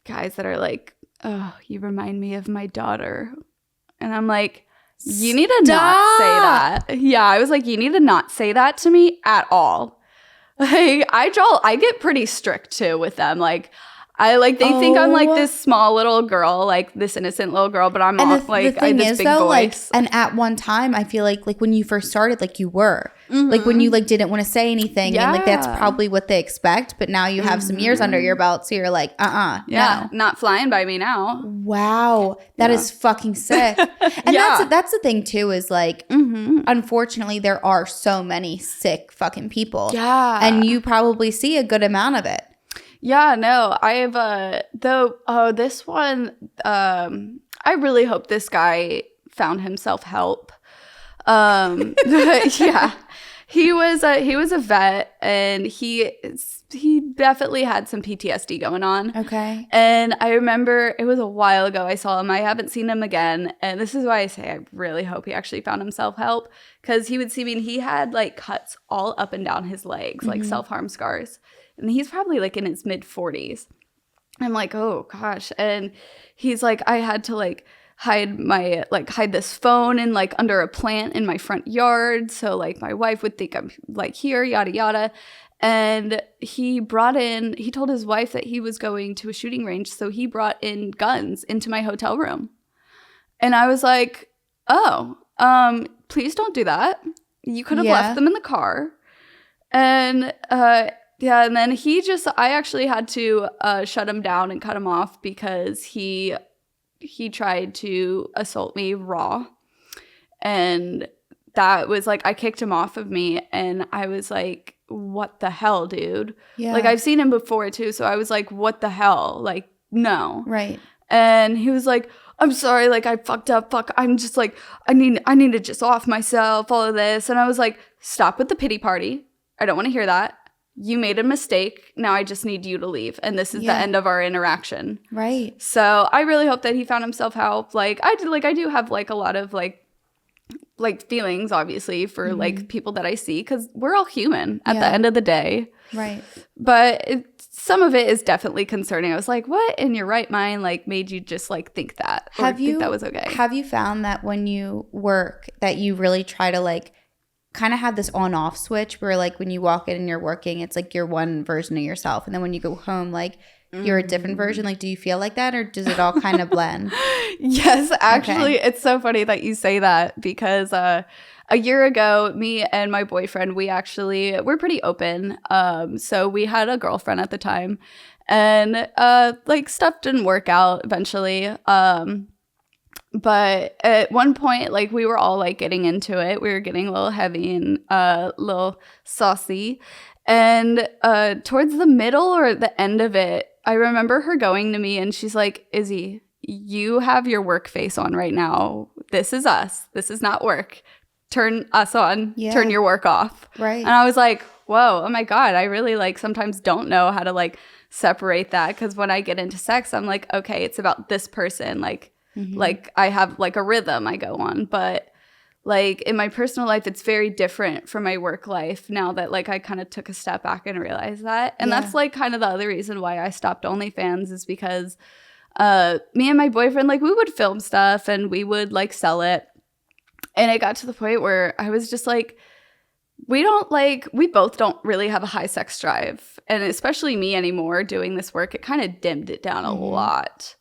guys that are like, "Oh, you remind me of my daughter." And I'm like, you need to not say that. Yeah, I was like, you need to not say that to me at all. Like I get pretty strict too with them. Like they think I'm like this small little girl, like this innocent little girl, but I'm off like I have this big voice. Like, and at one time, I feel like when you first started, like you were like when you like didn't want to say anything, and like that's probably what they expect. But now you have some years under your belt, so you're like, no, not flying by me now. Wow, that is fucking sick. And that's the thing too, is like, unfortunately, there are so many sick fucking people. Yeah, and you probably see a good amount of it. Yeah, no, I have this one, I really hope this guy found himself help. Yeah, he was a vet, and he definitely had some PTSD going on. Okay. And I remember it was a while ago I saw him. I haven't seen him again. And this is why I say I really hope he actually found himself help, because he would see me and he had like cuts all up and down his legs, like self-harm scars. And he's probably like in his mid-40s. I'm like, oh gosh. And he's like, I had to like hide this phone in like under a plant in my front yard, so like my wife would think I'm like here, yada yada. And he told his wife that he was going to a shooting range, so he brought in guns into my hotel room. And I was like, oh, please don't do that. You could have left them in the car. And yeah, and then I actually had to shut him down and cut him off because he tried to assault me raw. And that was like, I kicked him off of me, and I was like, what the hell, dude? Yeah. Like, I've seen him before too, so I was like, what the hell? Like, no. Right. And he was like, I'm sorry, like I fucked up. Fuck, I'm just like, I need to just off myself, all of this. And I was like, stop with the pity party. I don't want to hear that. You made a mistake. Now I just need you to leave. And this is the end of our interaction. Right. So I really hope that he found himself help. Like I do have like a lot of like feelings, obviously, for like people that I see, because we're all human at the end of the day. Right. But some of it is definitely concerning. I was like, what in your right mind like made you just like think that? Think that was okay? Have you found that when you work that you really try to like kind of have this on-off switch where like when you walk in and you're working, it's like you're one version of yourself, and then when you go home, like you're a different version? Like, do you feel like that, or does it all kind of blend? Yes, actually, it's so funny that you say that, because a year ago, me and my boyfriend, we're pretty open. So we had a girlfriend at the time, and like stuff didn't work out eventually. But at one point, like we were all like getting into it. We were getting a little heavy and a little saucy. And towards the middle or the end of it, I remember her going to me and she's like, Izzy, you have your work face on right now. This is us. This is not work. Turn us on. Yeah. Turn your work off. Right. And I was like, whoa, oh my God. I really like sometimes don't know how to like separate that, because when I get into sex, I'm like, okay, it's about this person. Like, like I have like a rhythm I go on. But like in my personal life, it's very different from my work life now that like I kind of took a step back and realized that. And that's like kind of the other reason why I stopped OnlyFans, is because me and my boyfriend, like we would film stuff and we would like sell it. And it got to the point where I was just like, we both don't really have a high sex drive. And especially me anymore doing this work, it kind of dimmed it down a lot.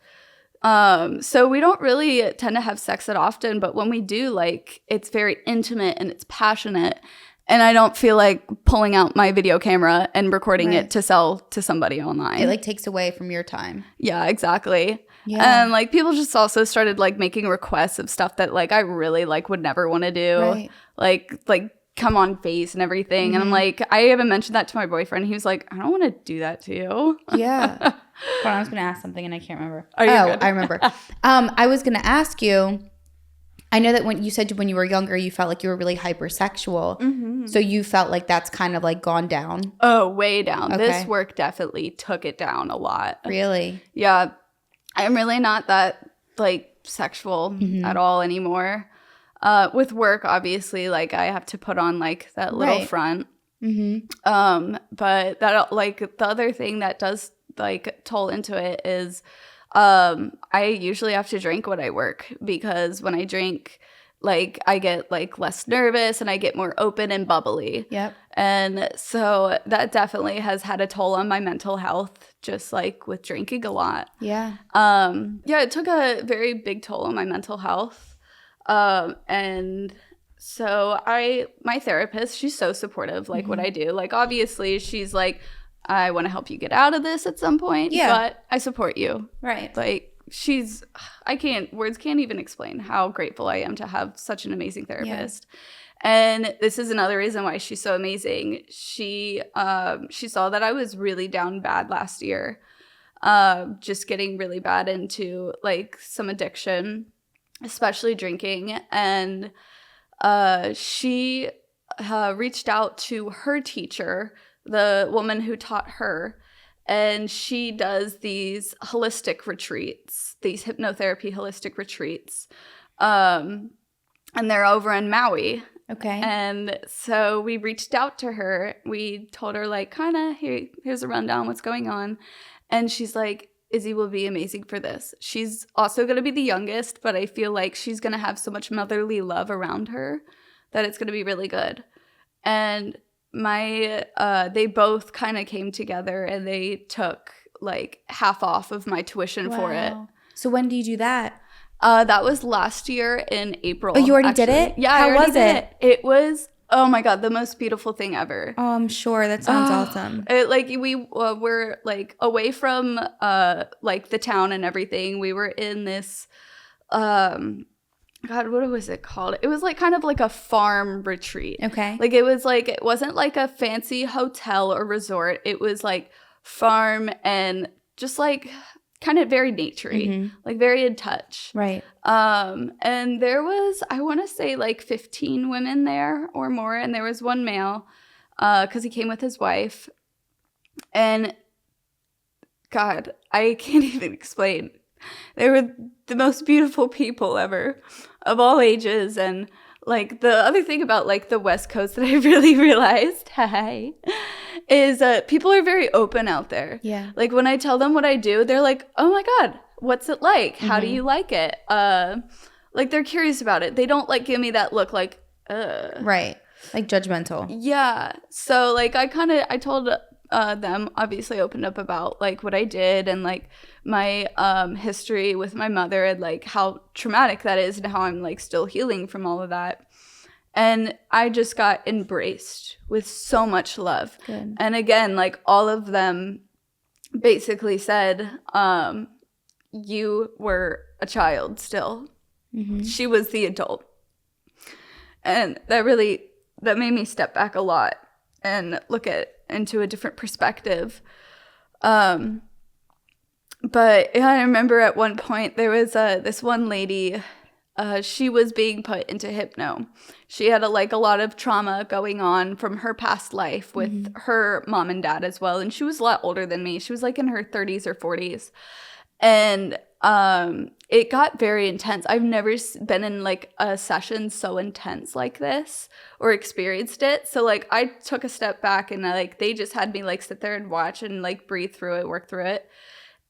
So we don't really tend to have sex that often, but when we do, like, it's very intimate and it's passionate, and I don't feel like pulling out my video camera and recording it to sell to somebody online. It like takes away from your time. Yeah, exactly. Yeah. And like people just also started like making requests of stuff that like I really like would never want to do. Right. Like come on face and everything. And I'm like, I even mentioned that to my boyfriend. He was like, I don't want to do that to you. Yeah. Hold on, I was going to ask something and I can't remember. I remember. I was going to ask you, I know that when you said when you were younger, you felt like you were really hypersexual. So you felt like that's kind of like gone down. Oh, way down. Okay. This work definitely took it down a lot. Really? Yeah. I'm really not that like sexual at all anymore. With work, obviously, like I have to put on like that little front. But that like the other thing that does like toll into it is I usually have to drink when I work, because when I drink, like I get like less nervous and I get more open and bubbly. Yep. And so that definitely has had a toll on my mental health, just like with drinking a lot. Yeah. Yeah, it took a very big toll on my mental health. And so my therapist, she's so supportive, like what I do. Like obviously she's like, I want to help you get out of this at some point, but I support you. Right. Like words can't even explain how grateful I am to have such an amazing therapist. Yeah. And this is another reason why she's so amazing. She saw that I was really down bad last year, just getting really bad into like some addiction, especially drinking. And she reached out to her teacher, the woman who taught her, and she does these holistic retreats, these hypnotherapy holistic retreats. And they're over in Maui. Okay. And so we reached out to her. We told her like, kind of, here's a rundown, what's going on. And she's like, Izzy will be amazing for this. She's also going to be the youngest, but I feel like she's going to have so much motherly love around her that it's going to be really good. And they both kind of came together and they took like half off of my tuition for it. So when do you do that? That was last year in April. Oh, you already did it? Yeah, How was it? It was, oh my God, the most beautiful thing ever. Oh, I'm sure. That sounds awesome. We were like away from like the town and everything. We were in this, God, what was it called? It was like kind of like a farm retreat. Okay. Like it wasn't like a fancy hotel or resort. It was like farm and just like kind of very naturey, like very in touch. Right. And there was, I want to say like 15 women there or more. And there was one male, because he came with his wife. And God, I can't even explain. They were the most beautiful people ever, of all ages. And like the other thing about like the West Coast that I really realized, is people are very open out there. Yeah. Like when I tell them what I do, they're like, "Oh my God, what's it like? How do you like it?" Like they're curious about it. They don't like give me that look like, Right. Like judgmental. Yeah. So like I told them, obviously opened up about like what I did and like my history with my mother and like how traumatic that is and how I'm like still healing from all of that. And I just got embraced with so much love. Good. And again, like all of them basically said, you were a child still. She was the adult. And that made me step back a lot and look into a different perspective. But yeah, I remember at one point there was this one lady. She was being put into hypno. She had a lot of trauma going on from her past life with her mom and dad as well. And she was a lot older than me. She was like in her 30s or 40s. And it got very intense. I've never been in like a session so intense like this or experienced it. So like I took a step back and like they just had me like sit there and watch and like breathe through it, work through it.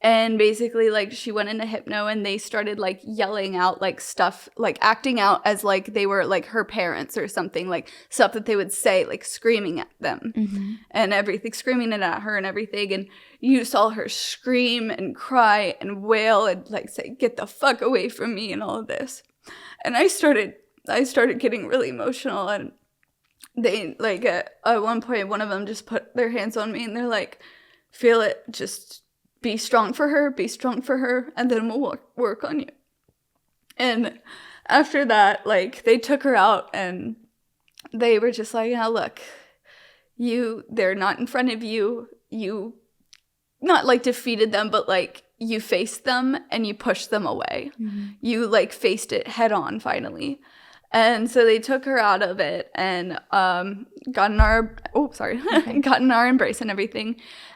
And basically, like, she went into hypno and they started, like, yelling out, like, stuff, like, acting out as, like, they were, like, her parents or something, like, stuff that they would say, like, screaming at them and everything, screaming it at her and everything. And you saw her scream and cry and wail and, like, say, "Get the fuck away from me," and all of this. And I started getting really emotional. And they, like, at one point, one of them just put their hands on me and they're like, "Feel it, just be strong for her, and then we'll work on you." And after that, like, they took her out and they were just like, "Yeah, look, they're not in front of you. You not, like, defeated them, but, like, you faced them and you pushed them away. You, like, faced it head on finally." And so they took her out of it and got in our embrace and everything.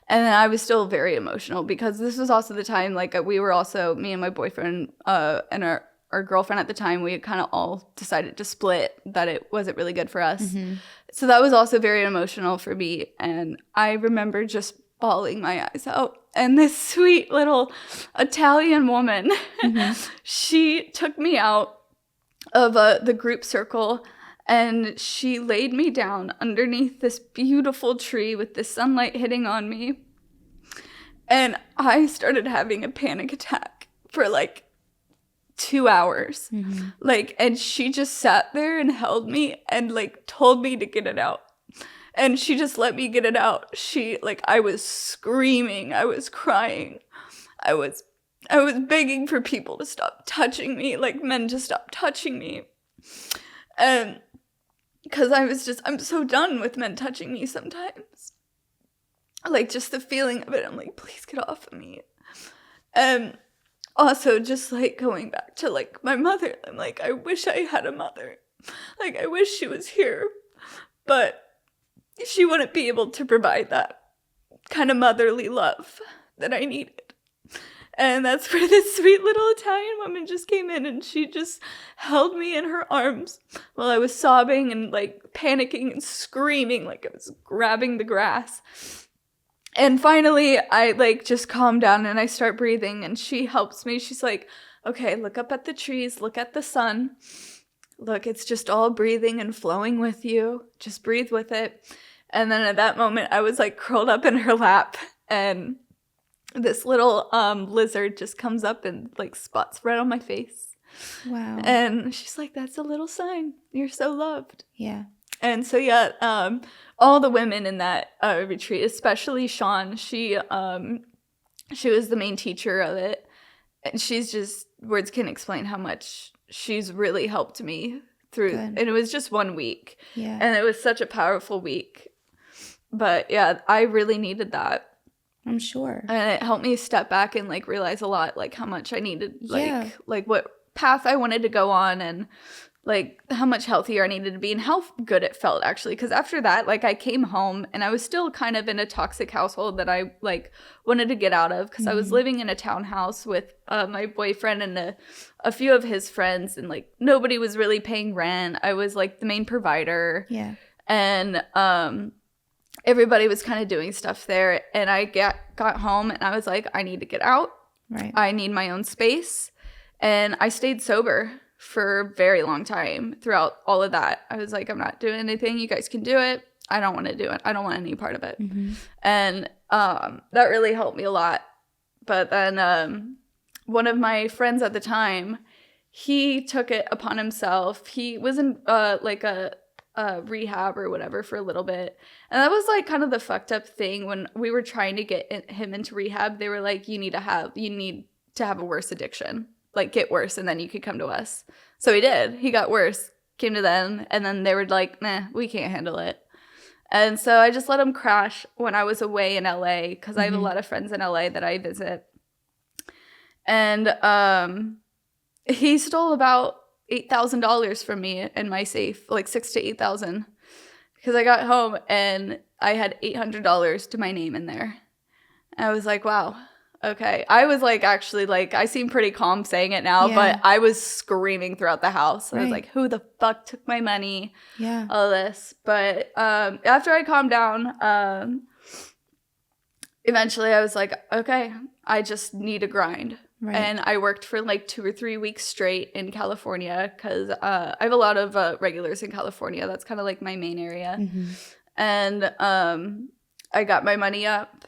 And then I was still very emotional because this was also the time, like, we were also, me and my boyfriend and our girlfriend at the time, we had kind of all decided to split, that it wasn't really good for us. So that was also very emotional for me. And I remember just bawling my eyes out. And this sweet little Italian woman, she took me out of the group circle and she laid me down underneath this beautiful tree with the sunlight hitting on me. And I started having a panic attack for like 2 hours. Like, and she just sat there and held me and like told me to get it out. And she just let me get it out. I was screaming, I was crying, I was begging for people to stop touching me, like men to stop touching me. Because I'm so done with men touching me sometimes. Like, just the feeling of it, I'm like, please get off of me. Also, just, like, going back to, like, my mother, I'm like, I wish I had a mother. Like, I wish she was here. But she wouldn't be able to provide that kind of motherly love that I needed. And that's where this sweet little Italian woman just came in and she just held me in her arms while I was sobbing and like panicking and screaming like I was grabbing the grass. And finally I like just calm down and I start breathing and she helps me. She's like, "Okay, look up at the trees, look at the sun. Look, it's just all breathing and flowing with you. Just breathe with it." And then at that moment I was like curled up in her lap and this little lizard just comes up and like spots right on my face. Wow. And she's like, "That's a little sign. You're so loved." Yeah. And so yeah, all the women in that retreat, especially Sean, she was the main teacher of it. And she's just, words can't explain how much she's really helped me through. Good. And it was just 1 week. Yeah. And it was such a powerful week. But yeah, I really needed that. I'm sure. And it helped me step back and like realize a lot, like how much I needed, Yeah. like what path I wanted to go on, and like how much healthier I needed to be and how good it felt actually. Because after that, like I came home and I was still kind of in a toxic household that I like wanted to get out of, because I was living in a townhouse with my boyfriend and a few of his friends, and like nobody was really paying rent. I was like the main provider. Yeah. And everybody was kind of doing stuff there. And I got home and I was like, I need to get out. Right. I need my own space. And I stayed sober for a very long time throughout all of that. I was like, I'm not doing anything. You guys can do it. I don't want to do it. I don't want any part of it. And that really helped me a lot. But then one of my friends at the time, he took it upon himself. He was in like a rehab or whatever for a little bit. And that was like kind of the fucked up thing. When we were trying to get him into rehab, they were like, you need to have a worse addiction. Like, get worse, and then you could come to us. So he did. He got worse, came to them, and then they were like, nah, we can't handle it. And so I just let him crash when I was away in LA, because I have a lot of friends in LA that I visit. And he stole about $8,000 from me in my safe, like $6,000 to $8,000, because I got home and I had $800 to my name in there. And I was like, wow. Okay. I was like, actually, like, I seem pretty calm saying it now, but I was screaming throughout the house. I was like, who the fuck took my money? Yeah. All this. But after I calmed down, eventually I was like, okay, I just need to grind. Right. And I worked for like 2 or 3 weeks straight in California, because I have a lot of regulars in California. That's kind of like my main area. And I got my money up.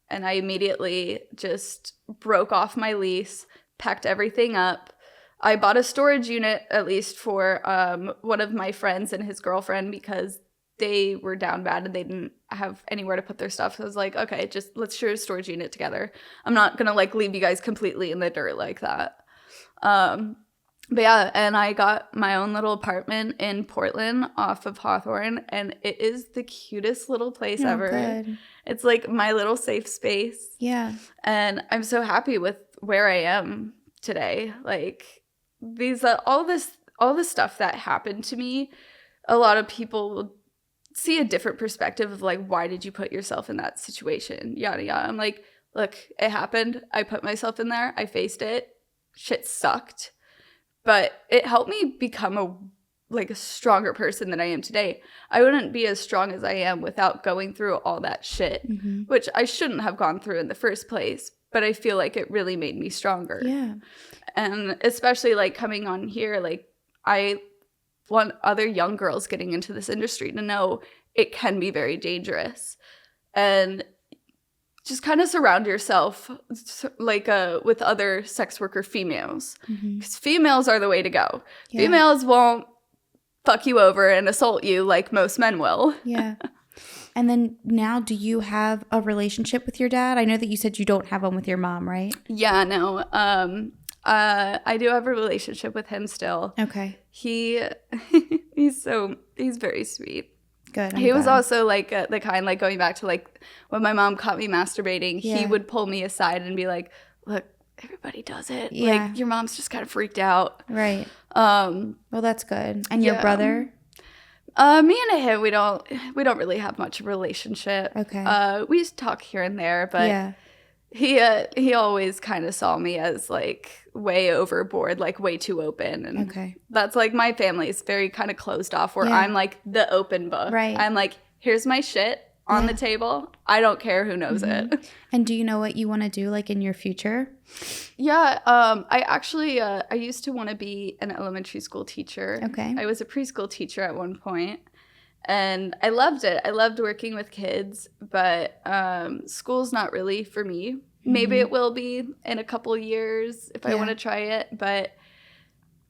And I immediately just broke off my lease, packed everything up. I bought a storage unit, at least for one of my friends and his girlfriend, because they were down bad and they didn't have anywhere to put their stuff. So I was like, okay, just let's share a storage unit together. I'm not going to like leave you guys completely in the dirt like that. But yeah, and I got my own little apartment in Portland off of Hawthorne, and it is the cutest little place ever. Good. It's like my little safe space. Yeah. And I'm so happy with where I am today. Like these all this stuff that happened to me, a lot of people will see a different perspective of like, why did you put yourself in that situation? Yada yada. I'm like, look, it happened. I put myself in there. I faced it. Shit sucked. But it helped me become a stronger person than I am today. I wouldn't be as strong as I am without going through all that shit, which I shouldn't have gone through in the first place. But I feel like it really made me stronger. Yeah. And especially like coming on here, like I want other young girls getting into this industry to know it can be very dangerous. And just kind of surround yourself like with other sex worker females, because females are the way to go. Yeah. Females won't fuck you over and assault you like most men will. Yeah. And then now, do you have a relationship with your dad? I know that you said you don't have one with your mom, right? Yeah, no. I do have a relationship with him still. Okay. He's very sweet. Good. He was also like the kind, like going back to like when my mom caught me masturbating, he would pull me aside and be like, look, everybody does it. Yeah. Like your mom's just kind of freaked out. Right. Well, that's good. And your brother? Me and him, we don't really have much of a relationship. Okay. We just talk here and there, but he always kind of saw me as like way overboard, like way too open. And that's like my family is very kind of closed off, where I'm like the open book. Right. I'm like, here's my shit on the table. I don't care who knows it. And do you know what you want to do like in your future? Yeah. I actually, I used to want to be an elementary school teacher. Okay. I was a preschool teacher at one point. And I loved it. I loved working with kids, but school's not really for me. Maybe it will be in a couple of years if I want to try it. But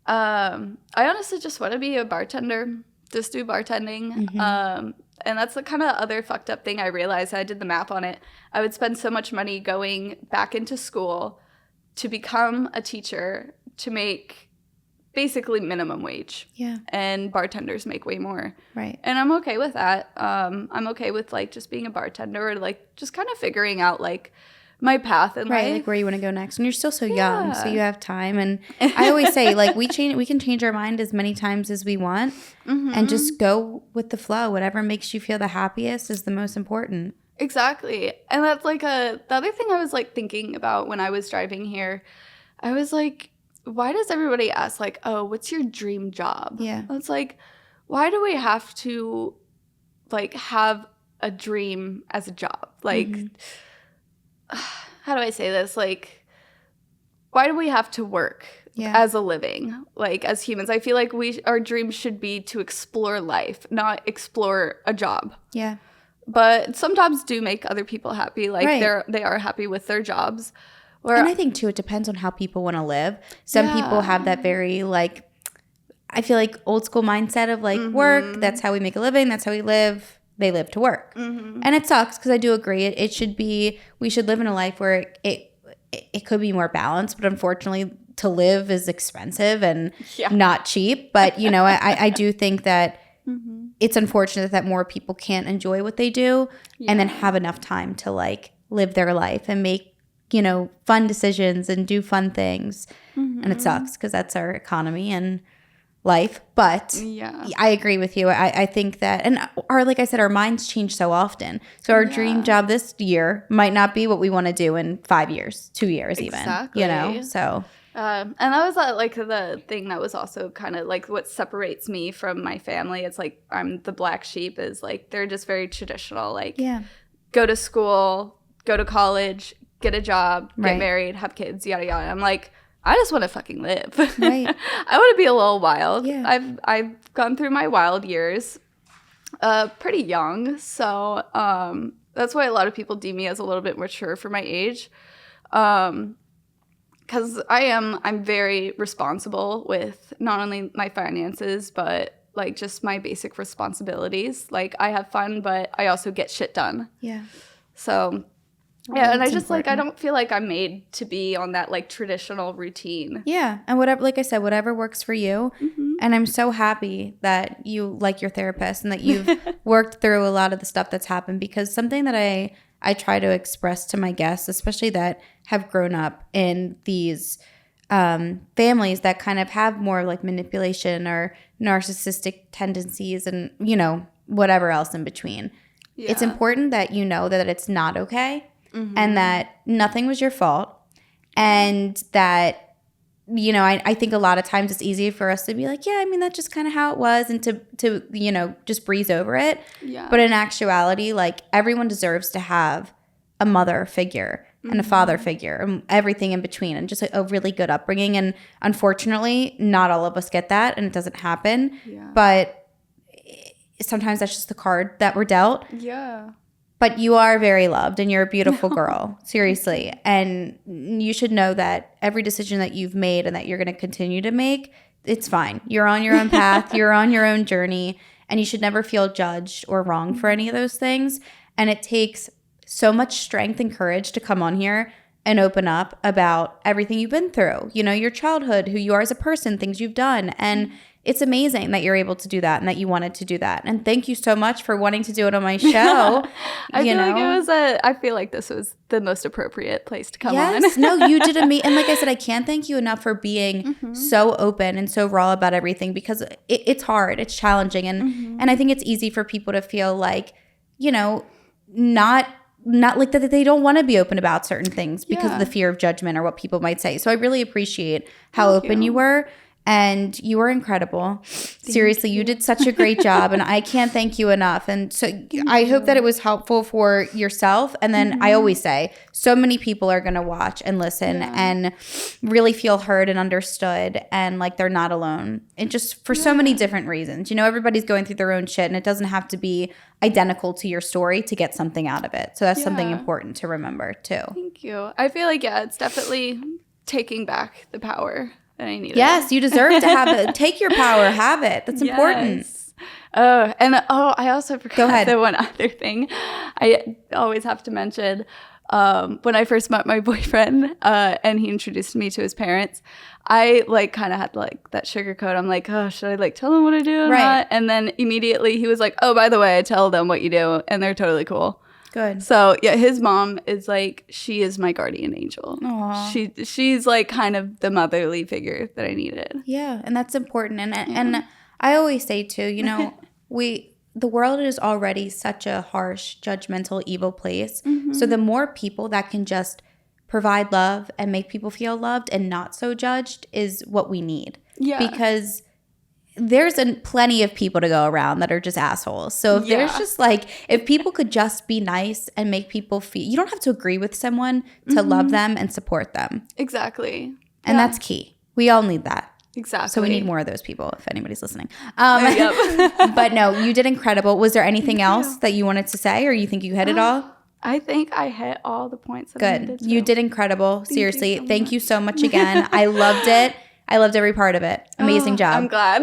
I honestly just want to be a bartender, just do bartending. And that's the kind of other fucked up thing I realized. I did the math on it. I would spend so much money going back into school to become a teacher, to make basically minimum wage. Yeah. And bartenders make way more. Right. And I'm okay with that. I'm okay with like just being a bartender, or like just kind of figuring out like my path in life. Like where you want to go next. And you're still so young, so you have time. And I always say, like, we can change our mind as many times as we want, and just go with the flow. Whatever makes you feel the happiest is the most important. Exactly. And that's like the other thing I was like thinking about when I was driving here. I was like, why does everybody ask like, oh, what's your dream job? Yeah. It's like, why do we have to like have a dream as a job? Like, how do I say this? Like, why do we have to work as a living? Like, as humans, I feel like our dreams should be to explore life, not explore a job. Yeah. But some jobs do make other people happy. Like, they are happy with their jobs. And I think, too, it depends on how people want to live. Some people have that very, like, I feel like old school mindset of, like, work. That's how we make a living. That's how we live. They live to work. And it sucks because I do agree. It should be – we should live in a life where it could be more balanced. But unfortunately, to live is expensive and not cheap. But, you know, I do think that it's unfortunate that more people can't enjoy what they do and then have enough time to, like, live their life and make, you know, fun decisions and do fun things. And it sucks because that's our economy and life. But I agree with you. I think that, and like I said, our minds change so often. So our dream job this year might not be what we want to do in 5 years, 2 years even, you know, so. And that was like the thing that was also kind of like what separates me from my family. It's like I'm the black sheep, is like they're just very traditional. Like go to school, go to college, get a job, get married, have kids, yada yada. I'm like, I just want to fucking live. I want to be a little wild. I've gone through my wild years pretty young, so that's why a lot of people deem me as a little bit mature for my age. Because I'm very responsible with not only my finances, but like just my basic responsibilities. Like I have fun, but I also get shit done. So and I just like, I don't feel like I'm made to be on that like traditional routine. And whatever, like I said, whatever works for you. And I'm so happy that you like your therapist and that you've worked through a lot of the stuff that's happened, because something that I try to express to my guests, especially that have grown up in these families that kind of have more like manipulation or narcissistic tendencies and, you know, whatever else in between. It's important that you know that it's not okay. And that nothing was your fault, and that, you know, I think a lot of times it's easy for us to be like, yeah, I mean, that's just kind of how it was, and to you know, just breeze over it. But in actuality, like, everyone deserves to have a mother figure and a father figure and everything in between, and just like a really good upbringing. And unfortunately, not all of us get that, and it doesn't happen. But sometimes that's just the card that we're dealt. But you are very loved, and you're a beautiful girl, seriously. And you should know that every decision that you've made and that you're going to continue to make, it's fine. You're on your own path. You're on your own journey, and you should never feel judged or wrong for any of those things. And it takes so much strength and courage to come on here and open up about everything you've been through, you know, your childhood, who you are as a person, things you've done. And it's amazing that you're able to do that and that you wanted to do that. And thank you so much for wanting to do it on my show. I feel like this was the most appropriate place to come on. No, you did amazing. And like I said, I can't thank you enough for being so open and so raw about everything, because it's hard, it's challenging. And I think it's easy for people to feel like, you know, not like that they don't want to be open about certain things because of the fear of judgment or what people might say. So I really appreciate how open you were. And you were incredible. Seriously, you did such a great job, and I can't thank you enough. And so I hope that it was helpful for yourself. And then I always say, so many people are going to watch and listen and really feel heard and understood, and like they're not alone. And just for so many different reasons. You know, everybody's going through their own shit, and it doesn't have to be identical to your story to get something out of it. So that's something important to remember too. Thank you. I feel like, it's definitely taking back the power that I need. Yes, you deserve to have it. Take your power, have it. That's important. Oh, and I also forgot Go ahead. the one other thing I always have to mention. When I first met my boyfriend, and he introduced me to his parents, I like kind of had like that sugarcoat. I'm like, oh, should I like tell them what I do? Or Right. not? And then immediately he was like, oh, by the way, I tell them what you do, and they're totally cool. Good. So yeah, his mom is like, she is my guardian angel. Aww. She's like kind of the motherly figure that I needed. Yeah, and that's important. And I always say too, you know, the world is already such a harsh, judgmental, evil place. So the more people that can just provide love and make people feel loved and not so judged is what we need. Yeah. Because there's plenty of people to go around that are just assholes. So if there's just like, if people could just be nice and make people feel, you don't have to agree with someone to love them and support them. Exactly. And that's key. We all need that. Exactly. So we need more of those people if anybody's listening. But no, you did incredible. Was there anything else that you wanted to say, or you think you hit it all? I think I hit all the points that I needed to. You did incredible. Seriously. Thank you so much again. I loved it. I loved every part of it. Amazing job. I'm glad.